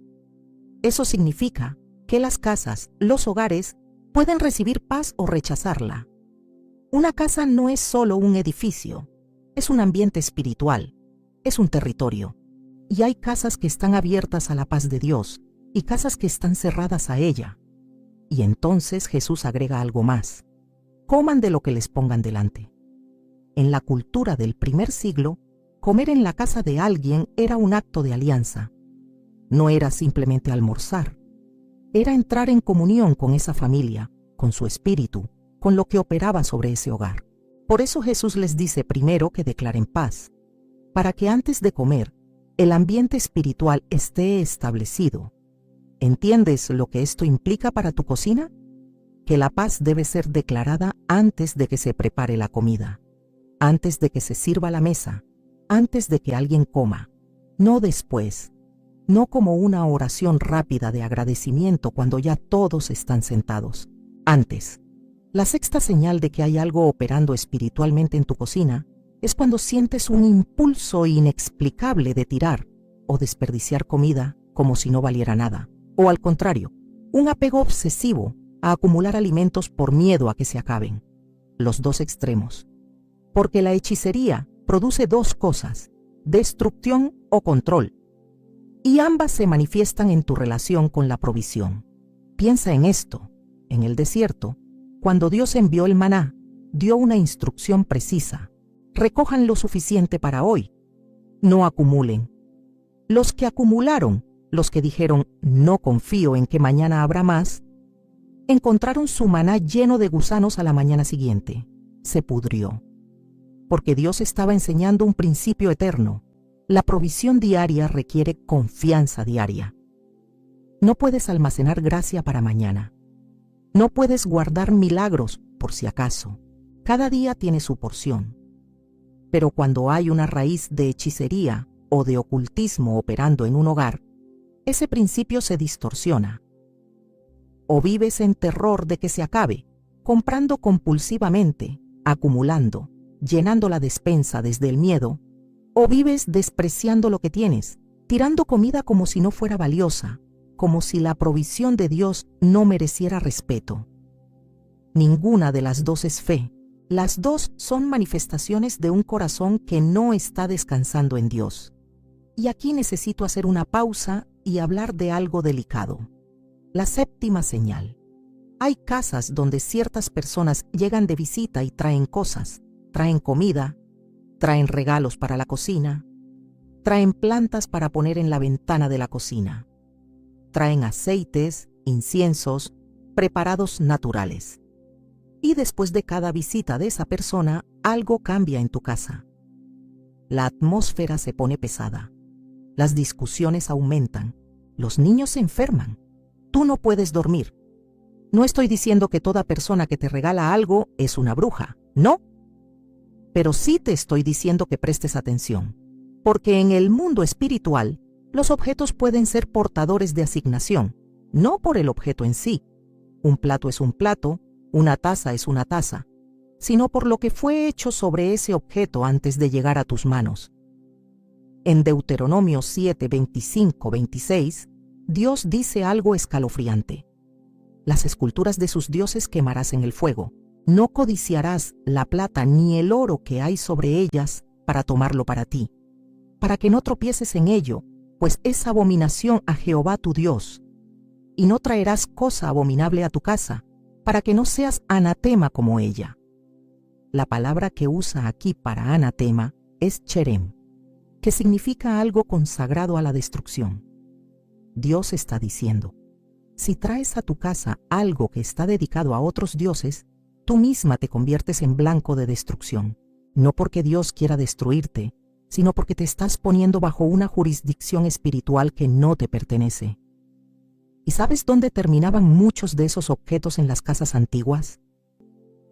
A: Eso significa que las casas, los hogares, pueden recibir paz o rechazarla. Una casa no es solo un edificio, es un ambiente espiritual, es un territorio. Y hay casas que están abiertas a la paz de Dios y casas que están cerradas a ella. Y entonces Jesús agrega algo más: coman de lo que les pongan delante. En la cultura del primer siglo, comer en la casa de alguien era un acto de alianza. No era simplemente almorzar. Era entrar en comunión con esa familia, con su espíritu, con lo que operaba sobre ese hogar. Por eso Jesús les dice primero que declaren paz, para que antes de comer, el ambiente espiritual esté establecido. ¿Entiendes lo que esto implica para tu cocina? que la paz debe ser declarada antes de que se prepare la comida, antes de que se sirva la mesa, antes de que alguien coma, no después, no como una oración rápida de agradecimiento cuando ya todos están sentados, antes. La sexta señal de que hay algo operando espiritualmente en tu cocina es cuando sientes un impulso inexplicable de tirar o desperdiciar comida como si no valiera nada, o al contrario, un apego obsesivo a acumular alimentos por miedo a que se acaben. Los dos extremos. Porque la hechicería produce dos cosas, destrucción o control, y ambas se manifiestan en tu relación con la provisión. Piensa en esto. En el desierto, cuando Dios envió el maná, dio una instrucción precisa. Recojan lo suficiente para hoy. No acumulen. Los que acumularon, los que dijeron, no confío en que mañana habrá más, encontraron su maná lleno de gusanos a la mañana siguiente. Se pudrió. Porque Dios estaba enseñando un principio eterno. La provisión diaria requiere confianza diaria. No puedes almacenar gracia para mañana. No puedes guardar milagros por si acaso. Cada día tiene su porción. Pero cuando hay una raíz de hechicería o de ocultismo operando en un hogar, ese principio se distorsiona. O vives en terror de que se acabe, comprando compulsivamente, acumulando, llenando la despensa desde el miedo, o vives despreciando lo que tienes, tirando comida como si no fuera valiosa, como si la provisión de Dios no mereciera respeto. Ninguna de las dos es fe. Las dos son manifestaciones de un corazón que no está descansando en Dios. Y aquí necesito hacer una pausa y hablar de algo delicado. La séptima señal. Hay casas donde ciertas personas llegan de visita y traen cosas, traen comida, traen regalos para la cocina, traen plantas para poner en la ventana de la cocina, traen aceites, inciensos, preparados naturales. Y después de cada visita de esa persona, algo cambia en tu casa. La atmósfera se pone pesada. Las discusiones aumentan. Los niños se enferman. Tú no puedes dormir. No estoy diciendo que toda persona que te regala algo es una bruja, no. Pero sí te estoy diciendo que prestes atención. Porque en el mundo espiritual, los objetos pueden ser portadores de asignación, no por el objeto en sí. Un plato es un plato, una taza es una taza, sino por lo que fue hecho sobre ese objeto antes de llegar a tus manos. En Deuteronomio 7, 25, 26, Dios dice algo escalofriante. Las esculturas de sus dioses quemarás en el fuego. No codiciarás la plata ni el oro que hay sobre ellas para tomarlo para ti, para que no tropieces en ello, pues es abominación a Jehová tu Dios. Y no traerás cosa abominable a tu casa, para que no seas anatema como ella. La palabra que usa aquí para anatema es cherem, que significa algo consagrado a la destrucción. Dios está diciendo, si traes a tu casa algo que está dedicado a otros dioses, tú misma te conviertes en blanco de destrucción, no porque Dios quiera destruirte, sino porque te estás poniendo bajo una jurisdicción espiritual que no te pertenece. ¿Y sabes dónde terminaban muchos de esos objetos en las casas antiguas?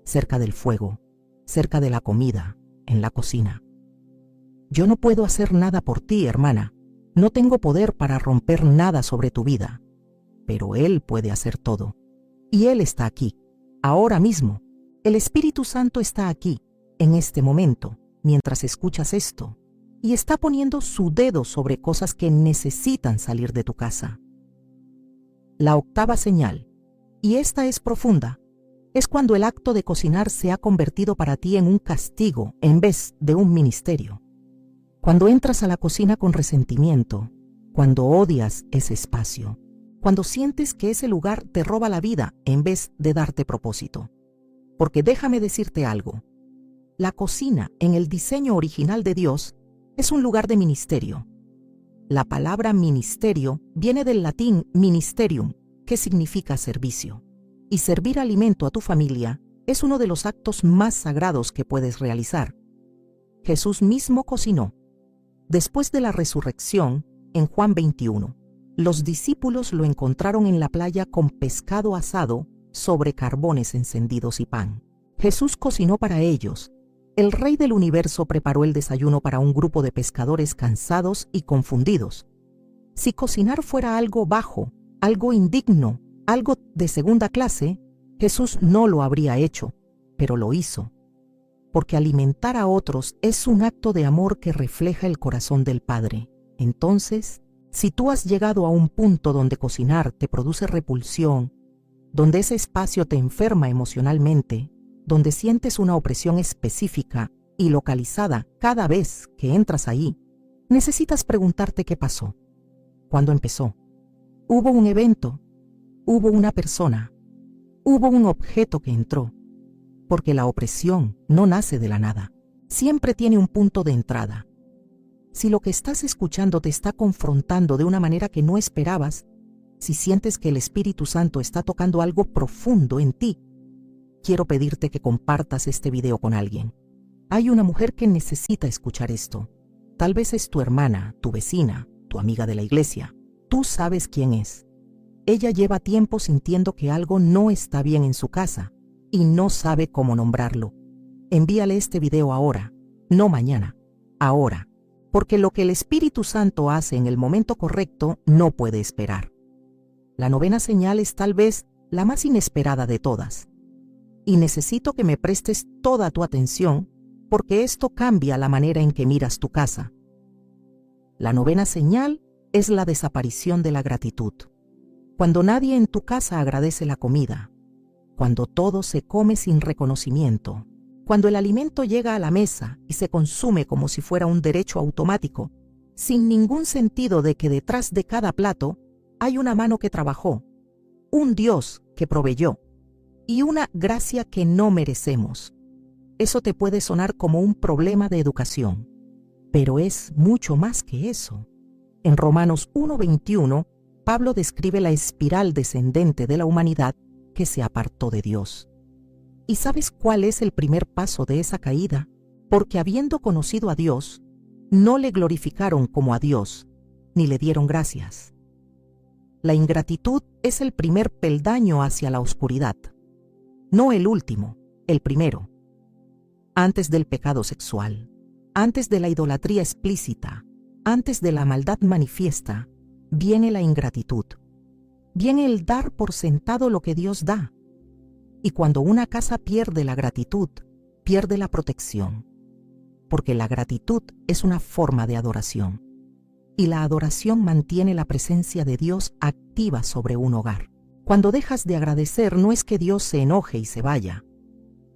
A: Cerca del fuego, cerca de la comida, en la cocina. Yo no puedo hacer nada por ti, hermana. No tengo poder para romper nada sobre tu vida. Pero Él puede hacer todo. Y Él está aquí, ahora mismo. El Espíritu Santo está aquí, en este momento, mientras escuchas esto, y está poniendo su dedo sobre cosas que necesitan salir de tu casa. La octava señal, y esta es profunda, es cuando el acto de cocinar se ha convertido para ti en un castigo en vez de un ministerio. Cuando entras a la cocina con resentimiento, cuando odias ese espacio, cuando sientes que ese lugar te roba la vida en vez de darte propósito. Porque déjame decirte algo, la cocina en el diseño original de Dios es un lugar de ministerio. La palabra ministerio viene del latín ministerium, que significa servicio. Y servir alimento a tu familia es uno de los actos más sagrados que puedes realizar. Jesús mismo cocinó. Después de la resurrección, en Juan 21, los discípulos lo encontraron en la playa con pescado asado sobre carbones encendidos y pan. Jesús cocinó para ellos. El Rey del universo preparó el desayuno para un grupo de pescadores cansados y confundidos. Si cocinar fuera algo bajo, algo indigno, algo de segunda clase, Jesús no lo habría hecho, pero lo hizo. Porque alimentar a otros es un acto de amor que refleja el corazón del Padre. Entonces, si tú has llegado a un punto donde cocinar te produce repulsión, donde ese espacio te enferma emocionalmente, donde sientes una opresión específica y localizada cada vez que entras ahí, necesitas preguntarte qué pasó. ¿Cuándo empezó? ¿Hubo un evento? ¿Hubo una persona? ¿Hubo un objeto que entró? Porque la opresión no nace de la nada. Siempre tiene un punto de entrada. Si lo que estás escuchando te está confrontando de una manera que no esperabas, si sientes que el Espíritu Santo está tocando algo profundo en ti, quiero pedirte que compartas este video con alguien. Hay una mujer que necesita escuchar esto. Tal vez es tu hermana, tu vecina, tu amiga de la iglesia. Tú sabes quién es. Ella lleva tiempo sintiendo que algo no está bien en su casa y no sabe cómo nombrarlo. Envíale este video ahora, no mañana, ahora, porque lo que el Espíritu Santo hace en el momento correcto no puede esperar. La novena señal es tal vez la más inesperada de todas. Y necesito que me prestes toda tu atención porque esto cambia la manera en que miras tu casa. La novena señal es la desaparición de la gratitud. Cuando nadie en tu casa agradece la comida, cuando todo se come sin reconocimiento, cuando el alimento llega a la mesa y se consume como si fuera un derecho automático, sin ningún sentido de que detrás de cada plato hay una mano que trabajó, un Dios que proveyó y una gracia que no merecemos. Eso te puede sonar como un problema de educación, pero es mucho más que eso. En Romanos 1:21, Pablo describe la espiral descendente de la humanidad que se apartó de Dios. ¿Y sabes cuál es el primer paso de esa caída? Porque habiendo conocido a Dios, no le glorificaron como a Dios, ni le dieron gracias. La ingratitud es el primer peldaño hacia la oscuridad. No el último, el primero. Antes del pecado sexual, antes de la idolatría explícita, antes de la maldad manifiesta, viene la ingratitud. Viene el dar por sentado lo que Dios da. Y cuando una casa pierde la gratitud, pierde la protección. Porque la gratitud es una forma de adoración. Y la adoración mantiene la presencia de Dios activa sobre un hogar. Cuando dejas de agradecer, no es que Dios se enoje y se vaya.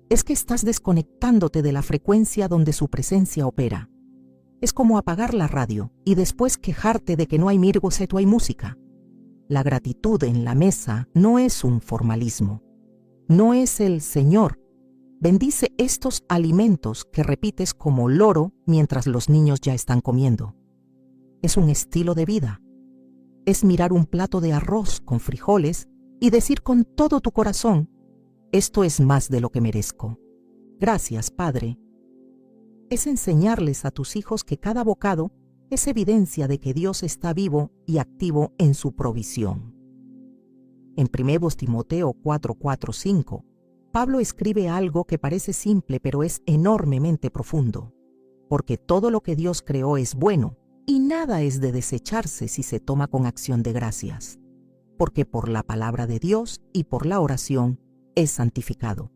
A: Es que estás desconectándote de la frecuencia donde su presencia opera. Es como apagar la radio y después quejarte de que no hay mirgoceto, hay música. La gratitud en la mesa no es un formalismo. No es el Señor, bendice estos alimentos que repites como loro mientras los niños ya están comiendo. Es un estilo de vida. Es mirar un plato de arroz con frijoles y decir con todo tu corazón, esto es más de lo que merezco. Gracias, Padre. Es enseñarles a tus hijos que cada bocado es evidencia de que Dios está vivo y activo en su provisión. En 1 Timoteo 4:4-5, Pablo escribe algo que parece simple pero es enormemente profundo, porque todo lo que Dios creó es bueno y nada es de desecharse si se toma con acción de gracias, porque por la palabra de Dios y por la oración es santificado.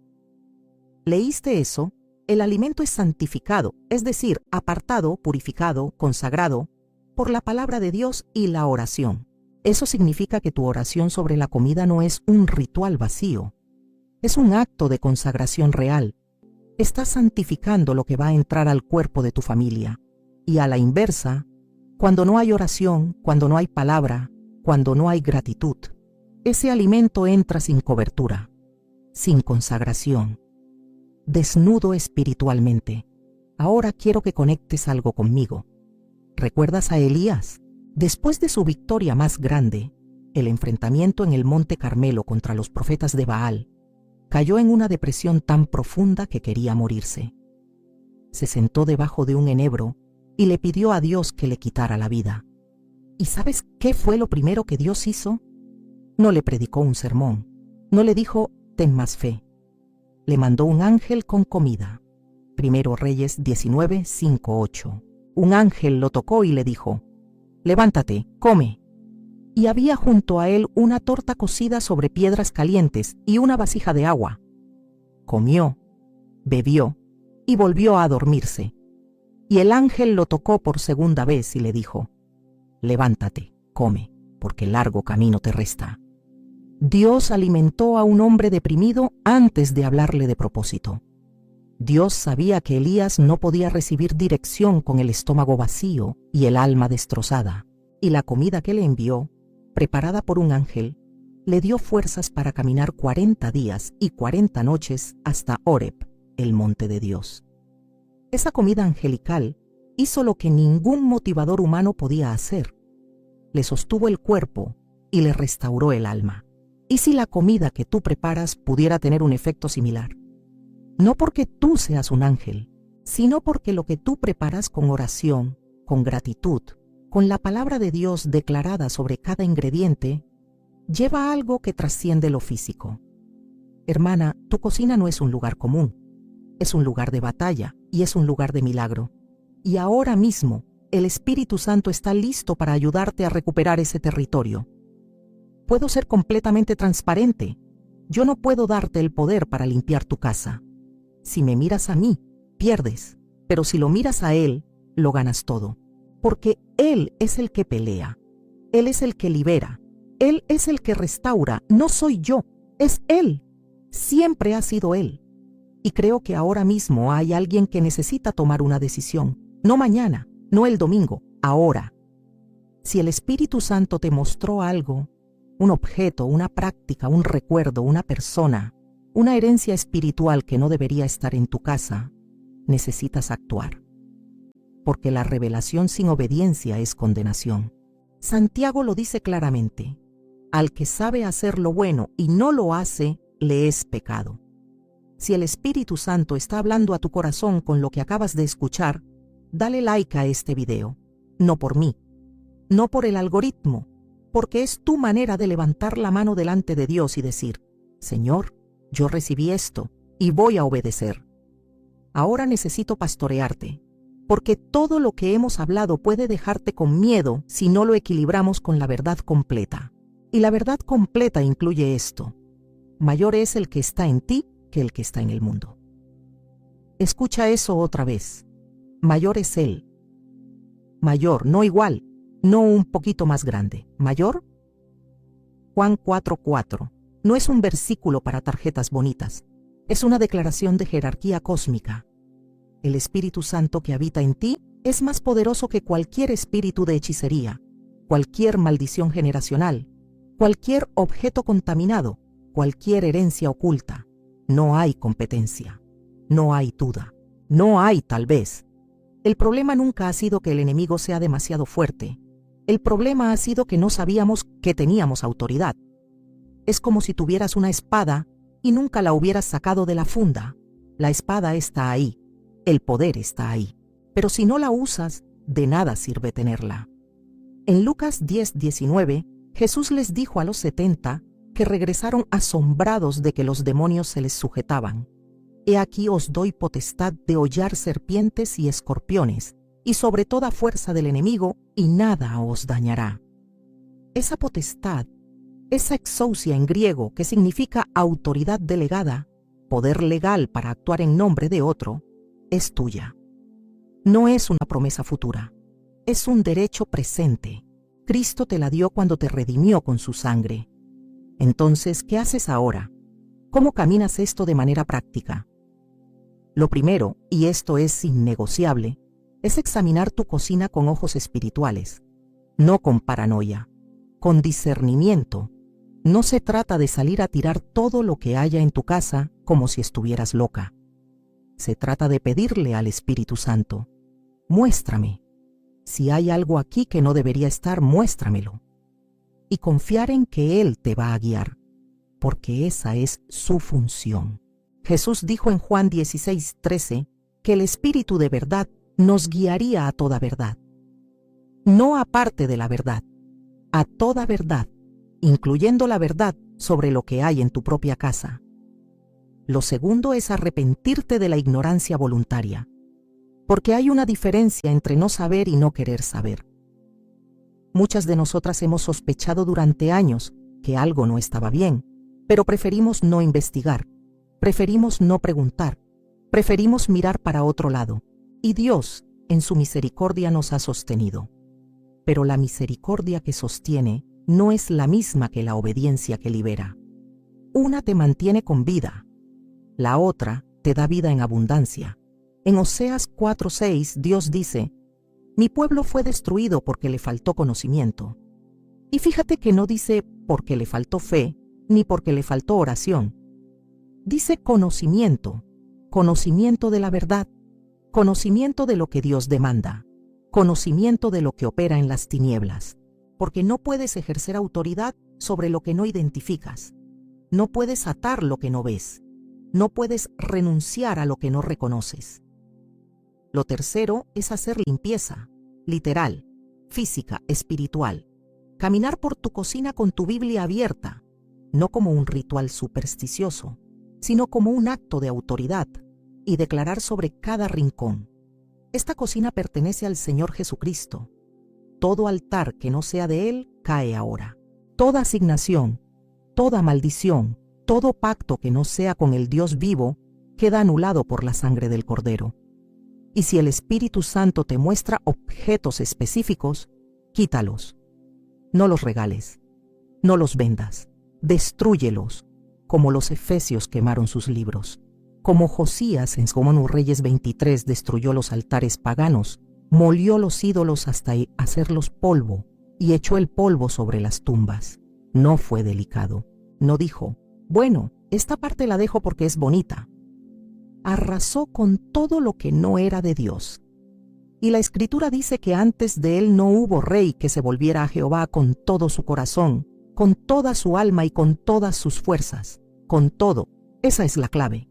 A: ¿Leíste eso? El alimento es santificado, es decir, apartado, purificado, consagrado, por la palabra de Dios y la oración. Eso significa que tu oración sobre la comida no es un ritual vacío, es un acto de consagración real. Estás santificando lo que va a entrar al cuerpo de tu familia. Y a la inversa, cuando no hay oración, cuando no hay palabra, cuando no hay gratitud, ese alimento entra sin cobertura, sin consagración, desnudo espiritualmente. Ahora quiero que conectes algo conmigo. ¿Recuerdas a Elías? Después de su victoria más grande, el enfrentamiento en el Monte Carmelo contra los profetas de Baal, cayó en una depresión tan profunda que quería morirse. Se sentó debajo de un enebro y le pidió a Dios que le quitara la vida. ¿Y sabes qué fue lo primero que Dios hizo? No le predicó un sermón, No le dijo, ten más fe. Le mandó un ángel con comida. Primero Reyes 19, 5, 8. Un ángel lo tocó y le dijo, levántate, come. Y había junto a él una torta cocida sobre piedras calientes y una vasija de agua. Comió, bebió y volvió a dormirse. Y el ángel lo tocó por segunda vez y le dijo, levántate, come, porque largo camino te resta. Dios alimentó a un hombre deprimido antes de hablarle de propósito. Dios sabía que Elías no podía recibir dirección con el estómago vacío y el alma destrozada, y la comida que le envió, preparada por un ángel, le dio fuerzas para caminar 40 días y 40 noches hasta Horeb, el monte de Dios. Esa comida angelical hizo lo que ningún motivador humano podía hacer. Le sostuvo el cuerpo y le restauró el alma. ¿Y si la comida que tú preparas pudiera tener un efecto similar? No porque tú seas un ángel, sino porque lo que tú preparas con oración, con gratitud, con la palabra de Dios declarada sobre cada ingrediente, lleva algo que trasciende lo físico. Hermana, tu cocina no es un lugar común, es un lugar de batalla y es un lugar de milagro. Y ahora mismo, el Espíritu Santo está listo para ayudarte a recuperar ese territorio. Puedo ser completamente transparente. Yo no puedo darte el poder para limpiar tu casa. Si me miras a mí, pierdes, pero si lo miras a Él, lo ganas todo. Porque Él es el que pelea, Él es el que libera, Él es el que restaura, no soy yo, es Él. Siempre ha sido Él. Y creo que ahora mismo hay alguien que necesita tomar una decisión, no mañana, no el domingo, ahora. Si el Espíritu Santo te mostró algo, un objeto, una práctica, un recuerdo, una persona, una herencia espiritual que no debería estar en tu casa, necesitas actuar. Porque la revelación sin obediencia es condenación. Santiago lo dice claramente: al que sabe hacer lo bueno y no lo hace, le es pecado. Si el Espíritu Santo está hablando a tu corazón con lo que acabas de escuchar, dale like a este video. No por mí, no por el algoritmo, porque es tu manera de levantar la mano delante de Dios y decir: Señor, yo recibí esto y voy a obedecer. Ahora necesito pastorearte, porque todo lo que hemos hablado puede dejarte con miedo si no lo equilibramos con la verdad completa. Y la verdad completa incluye esto: mayor es el que está en ti que el que está en el mundo. Escucha eso otra vez. Mayor es Él. Mayor, no igual, no un poquito más grande. ¿Mayor? Juan 4:4. No es un versículo para tarjetas bonitas. Es una declaración de jerarquía cósmica. El Espíritu Santo que habita en ti es más poderoso que cualquier espíritu de hechicería, cualquier maldición generacional, cualquier objeto contaminado, cualquier herencia oculta. No hay competencia, no hay duda, no hay tal vez. El problema nunca ha sido que el enemigo sea demasiado fuerte. El problema ha sido que no sabíamos que teníamos autoridad. Es como si tuvieras una espada y nunca la hubieras sacado de la funda. La espada está ahí, el poder está ahí, pero si no la usas, de nada sirve tenerla. En Lucas 10:19, Jesús les dijo a los 70 que regresaron asombrados de que los demonios se les sujetaban. He aquí os doy potestad de hollar serpientes y escorpiones, y sobre toda fuerza del enemigo, y nada os dañará. Esa potestad, esa exousia en griego, que significa autoridad delegada, poder legal para actuar en nombre de otro, es tuya. No es una promesa futura, es un derecho presente. Cristo te la dio cuando te redimió con su sangre. Entonces, ¿qué haces ahora? ¿Cómo caminas esto de manera práctica? Lo primero, y esto es innegociable, es examinar tu cocina con ojos espirituales, no con paranoia, con discernimiento. No se trata de salir a tirar todo lo que haya en tu casa como si estuvieras loca. Se trata de pedirle al Espíritu Santo: muéstrame. Si hay algo aquí que no debería estar, muéstramelo. Y confiar en que Él te va a guiar, porque esa es su función. Jesús dijo en Juan 16:13 que el Espíritu de verdad nos guiaría a toda verdad. No aparte de la verdad, a toda verdad. incluyendo la verdad sobre lo que hay en tu propia casa. Lo segundo es arrepentirte de la ignorancia voluntaria, porque hay una diferencia entre no saber y no querer saber. Muchas de nosotras hemos sospechado durante años que algo no estaba bien, pero preferimos no investigar, preferimos no preguntar, preferimos mirar para otro lado, y Dios, en su misericordia, nos ha sostenido. Pero la misericordia que sostiene no es la misma que la obediencia que libera. Una te mantiene con vida, la otra te da vida en abundancia. En Oseas 4:6 Dios dice: mi pueblo fue destruido porque le faltó conocimiento. Y fíjate que no dice porque le faltó fe, ni porque le faltó oración. Dice conocimiento, conocimiento de la verdad, conocimiento de lo que Dios demanda, conocimiento de lo que opera en las tinieblas, porque no puedes ejercer autoridad sobre lo que no identificas. No puedes atar lo que no ves. No puedes renunciar a lo que no reconoces. Lo tercero es hacer limpieza, literal, física, espiritual. Caminar por tu cocina con tu Biblia abierta, no como un ritual supersticioso, sino como un acto de autoridad, y declarar sobre cada rincón: esta cocina pertenece al Señor Jesucristo. Todo altar que no sea de Él cae ahora. Toda asignación, toda maldición, todo pacto que no sea con el Dios vivo queda anulado por la sangre del Cordero. Y si el Espíritu Santo te muestra objetos específicos, quítalos. No los regales, no los vendas, destrúyelos, como los efesios quemaron sus libros. Como Josías en 2 Reyes 23 destruyó los altares paganos, molió los ídolos hasta hacerlos polvo y echó el polvo sobre las tumbas. No fue delicado. No dijo: bueno, esta parte la dejo porque es bonita. Arrasó con todo lo que no era de Dios. Y la Escritura dice que antes de él no hubo rey que se volviera a Jehová con todo su corazón, con toda su alma y con todas sus fuerzas. Con todo. Esa es la clave.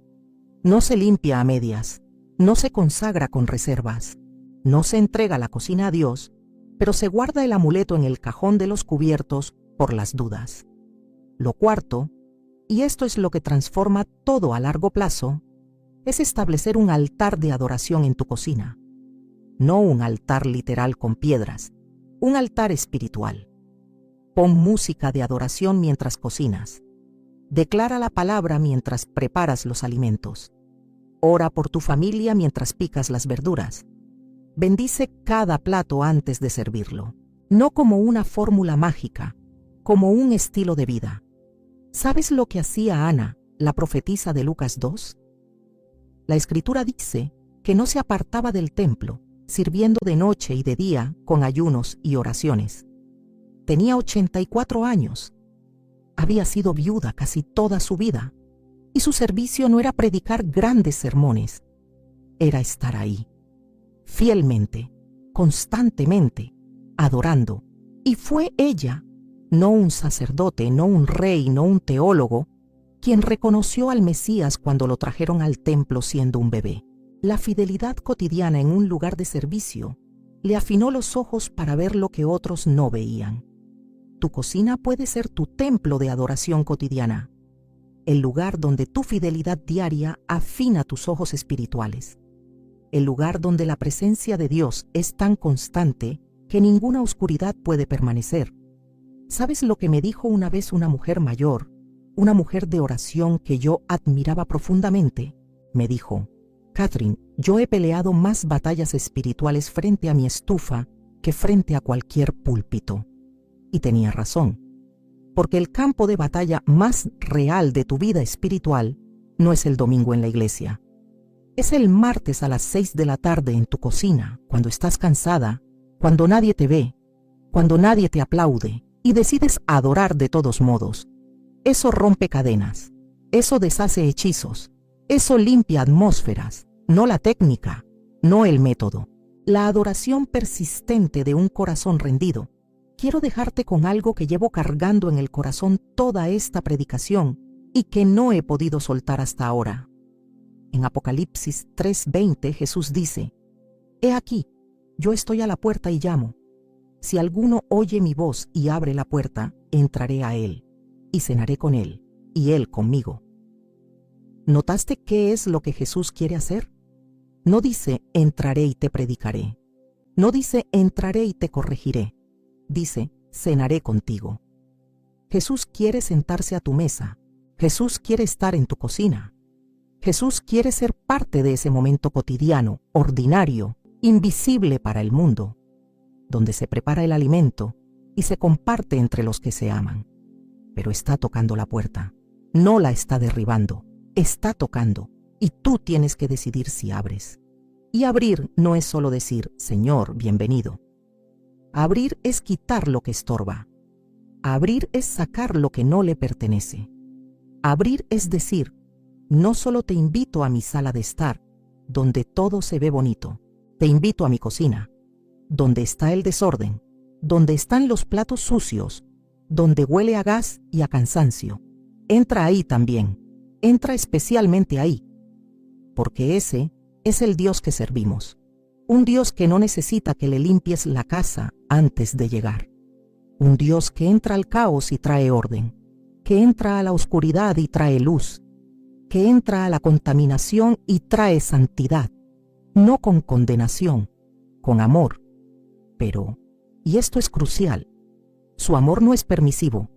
A: No se limpia a medias, no se consagra con reservas, no se entrega la cocina a Dios, pero se guarda el amuleto en el cajón de los cubiertos por las dudas. Lo cuarto, y esto es lo que transforma todo a largo plazo, es establecer un altar de adoración en tu cocina. No un altar literal con piedras, un altar espiritual. Pon música de adoración mientras cocinas. Declara la palabra mientras preparas los alimentos. Ora por tu familia mientras picas las verduras. Bendice cada plato antes de servirlo, no como una fórmula mágica, como un estilo de vida. ¿Sabes lo que hacía Ana, la profetisa de Lucas 2? La Escritura dice que no se apartaba del templo, sirviendo de noche y de día con ayunos y oraciones. Tenía 84 años. Había sido viuda casi toda su vida, y su servicio no era predicar grandes sermones, era estar ahí, fielmente, constantemente, adorando. Y fue ella, no un sacerdote, no un rey, no un teólogo, quien reconoció al Mesías cuando lo trajeron al templo siendo un bebé. La fidelidad cotidiana en un lugar de servicio le afinó los ojos para ver lo que otros no veían. Tu cocina puede ser tu templo de adoración cotidiana, el lugar donde tu fidelidad diaria afina tus ojos espirituales, el lugar donde la presencia de Dios es tan constante que ninguna oscuridad puede permanecer. ¿Sabes lo que me dijo una vez una mujer mayor, una mujer de oración que yo admiraba profundamente? Me dijo: Catherine, yo he peleado más batallas espirituales frente a mi estufa que frente a cualquier púlpito. Y tenía razón, porque el campo de batalla más real de tu vida espiritual no es el domingo en la iglesia. Es el martes a las 6 de la tarde en tu cocina, cuando estás cansada, cuando nadie te ve, cuando nadie te aplaude y decides adorar de todos modos. Eso rompe cadenas, eso deshace hechizos, eso limpia atmósferas, no la técnica, no el método. La adoración persistente de un corazón rendido. Quiero dejarte con algo que llevo cargando en el corazón toda esta predicación y que no he podido soltar hasta ahora. En Apocalipsis 3:20 Jesús dice: He aquí, yo estoy a la puerta y llamo. Si alguno oye mi voz y abre la puerta, entraré a él, y cenaré con él, y él conmigo. ¿Notaste qué es lo que Jesús quiere hacer? No dice, entraré y te predicaré. No dice, entraré y te corregiré. Dice, cenaré contigo. Jesús quiere sentarse a tu mesa. Jesús quiere estar en tu cocina. Jesús quiere ser parte de ese momento cotidiano, ordinario, invisible para el mundo, donde se prepara el alimento y se comparte entre los que se aman. Pero está tocando la puerta. No la está derribando. Está tocando. Y tú tienes que decidir si abres. Y abrir no es solo decir, Señor, bienvenido. Abrir es quitar lo que estorba. Abrir es sacar lo que no le pertenece. Abrir es decir, no solo te invito a mi sala de estar, donde todo se ve bonito, te invito a mi cocina, donde está el desorden, donde están los platos sucios, donde huele a gas y a cansancio. Entra ahí también, entra especialmente ahí, porque ese es el Dios que servimos, un Dios que no necesita que le limpies la casa antes de llegar, un Dios que entra al caos y trae orden, que entra a la oscuridad y trae luz, que entra a la contaminación y trae santidad, no con condenación, con amor. Pero, y esto es crucial, su amor no es permisivo,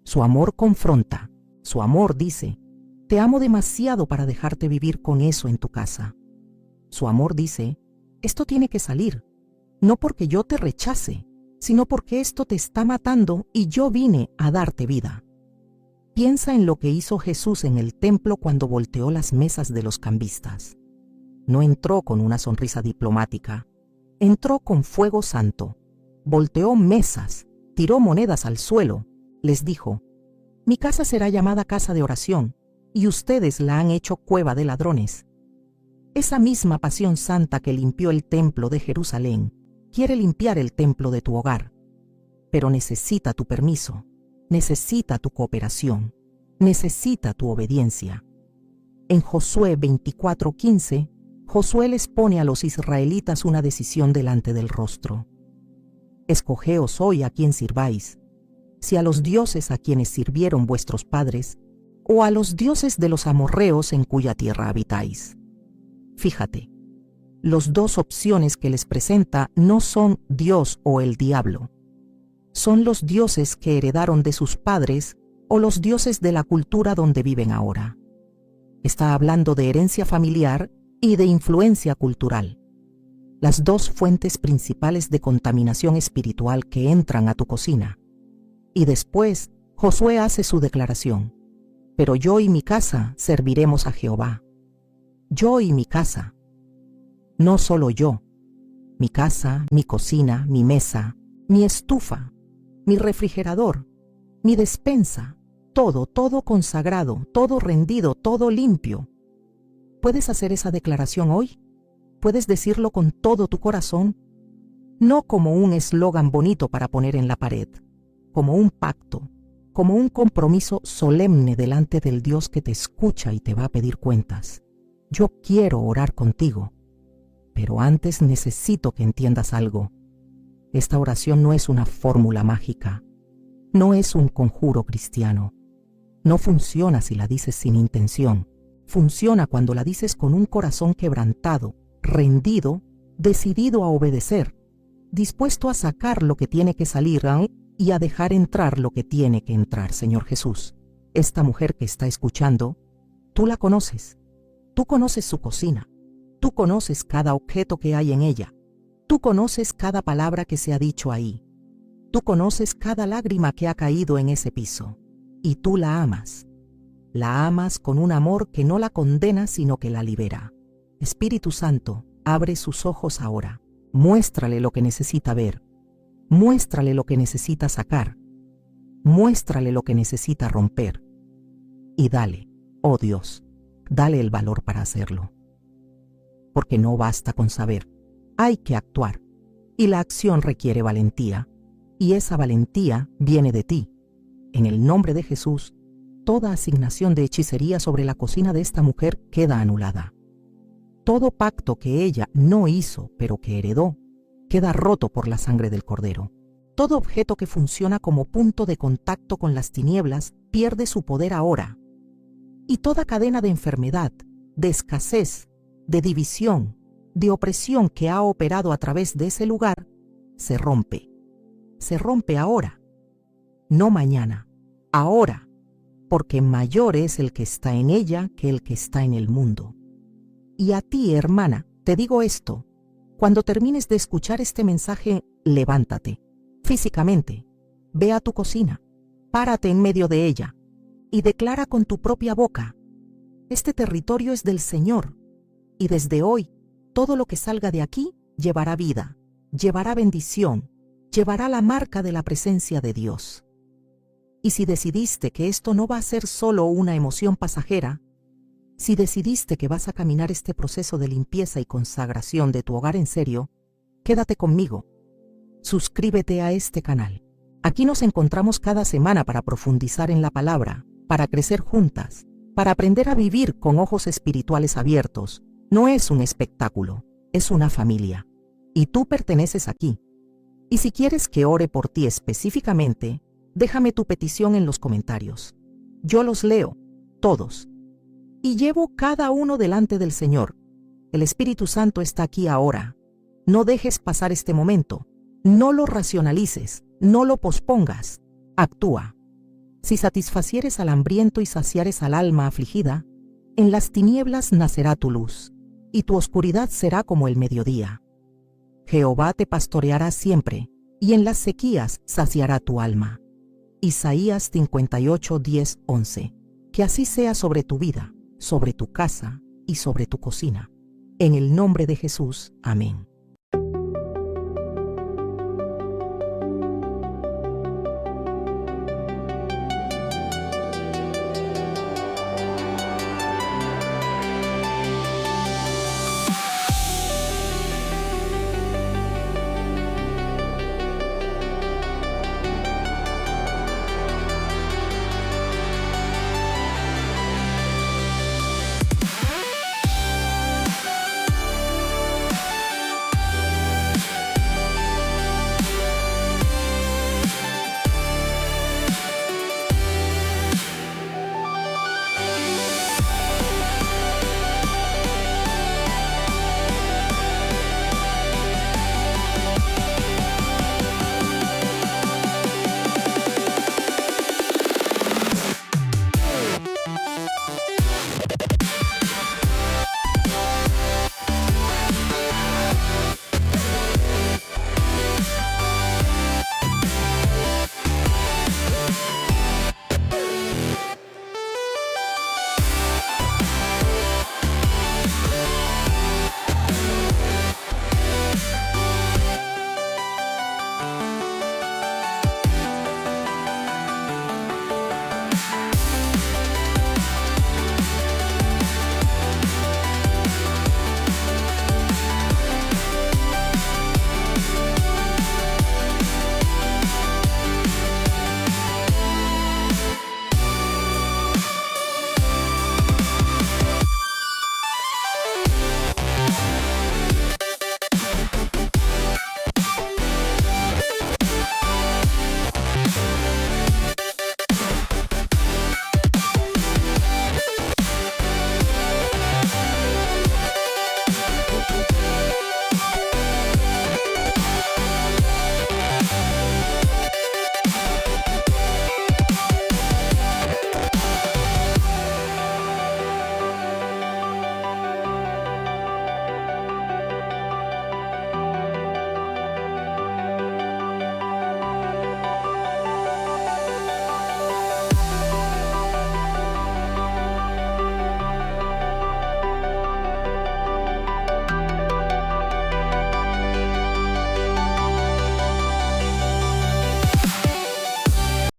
A: su amor confronta, su amor dice, te amo demasiado para dejarte vivir con eso en tu casa. Su amor dice, esto tiene que salir, no porque yo te rechace, sino porque esto te está matando y yo vine a darte vida. Piensa en lo que hizo Jesús en el templo cuando volteó las mesas de los cambistas. No entró con una sonrisa diplomática, entró con fuego santo, volteó mesas, tiró monedas al suelo, les dijo, mi casa será llamada casa de oración, y ustedes la han hecho cueva de ladrones. Esa misma pasión santa que limpió el templo de Jerusalén, quiere limpiar el templo de tu hogar, pero necesita tu permiso, necesita tu cooperación, necesita tu obediencia. En Josué 24:15, Josué les pone a los israelitas una decisión delante del rostro. Escogeos hoy a quién sirváis, si a los dioses a quienes sirvieron vuestros padres, o a los dioses de los amorreos en cuya tierra habitáis. Fíjate, las dos opciones que les presenta no son Dios o el diablo. Son los dioses que heredaron de sus padres o los dioses de la cultura donde viven ahora. Está hablando de herencia familiar y de influencia cultural. Las dos fuentes principales de contaminación espiritual que entran a tu cocina. Y después, Josué hace su declaración. Pero yo y mi casa serviremos a Jehová. Yo y mi casa. No solo yo. Mi casa, mi cocina, mi mesa, mi estufa, mi refrigerador, mi despensa, todo consagrado, todo rendido, todo limpio. ¿Puedes hacer esa declaración hoy? ¿Puedes decirlo con todo tu corazón? No como un eslogan bonito para poner en la pared, como un pacto, como un compromiso solemne delante del Dios que te escucha y te va a pedir cuentas. Yo quiero orar contigo, pero antes necesito que entiendas algo. Esta oración no es una fórmula mágica, no es un conjuro cristiano. No funciona si la dices sin intención. Funciona cuando la dices con un corazón quebrantado, rendido, decidido a obedecer, dispuesto a sacar lo que tiene que salir y a dejar entrar lo que tiene que entrar, Señor Jesús. Esta mujer que está escuchando, tú la conoces. Tú conoces su cocina. Tú conoces cada objeto que hay en ella. Tú conoces cada palabra que se ha dicho ahí. Tú conoces cada lágrima que ha caído en ese piso. Y tú la amas. La amas con un amor que no la condena, sino que la libera. Espíritu Santo, abre sus ojos ahora. Muéstrale lo que necesita ver. Muéstrale lo que necesita sacar. Muéstrale lo que necesita romper. Y dale, oh Dios, dale el valor para hacerlo. Porque no basta con saber, hay que actuar. Y la acción requiere valentía. Y esa valentía viene de ti. En el nombre de Jesús, toda asignación de hechicería sobre la cocina de esta mujer queda anulada. Todo pacto que ella no hizo, pero que heredó, queda roto por la sangre del Cordero. Todo objeto que funciona como punto de contacto con las tinieblas pierde su poder ahora. Y toda cadena de enfermedad, de escasez, de división, de opresión que ha operado a través de ese lugar, se rompe. Se rompe ahora. No mañana, ahora, porque mayor es el que está en ella que el que está en el mundo. Y a ti, hermana, te digo esto: cuando termines de escuchar este mensaje, levántate, físicamente, ve a tu cocina, párate en medio de ella, y declara con tu propia boca: este territorio es del Señor, y desde hoy, todo lo que salga de aquí llevará vida, llevará bendición, llevará la marca de la presencia de Dios. Y si decidiste que esto no va a ser solo una emoción pasajera, si decidiste que vas a caminar este proceso de limpieza y consagración de tu hogar en serio, quédate conmigo. Suscríbete a este canal. Aquí nos encontramos cada semana para profundizar en la palabra, para crecer juntas, para aprender a vivir con ojos espirituales abiertos. No es un espectáculo, es una familia. Y tú perteneces aquí. Y si quieres que ore por ti específicamente, déjame tu petición en los comentarios. Yo los leo, todos. Y llevo cada uno delante del Señor. El Espíritu Santo está aquí ahora. No dejes pasar este momento. No lo racionalices, no lo pospongas. Actúa. Si satisfacieres al hambriento y saciares al alma afligida, en las tinieblas nacerá tu luz, y tu oscuridad será como el mediodía. Jehová te pastoreará siempre, y en las sequías saciará tu alma. Isaías 58, 10, 11. Que así sea sobre tu vida, sobre tu casa y sobre tu cocina. En el nombre de Jesús. Amén.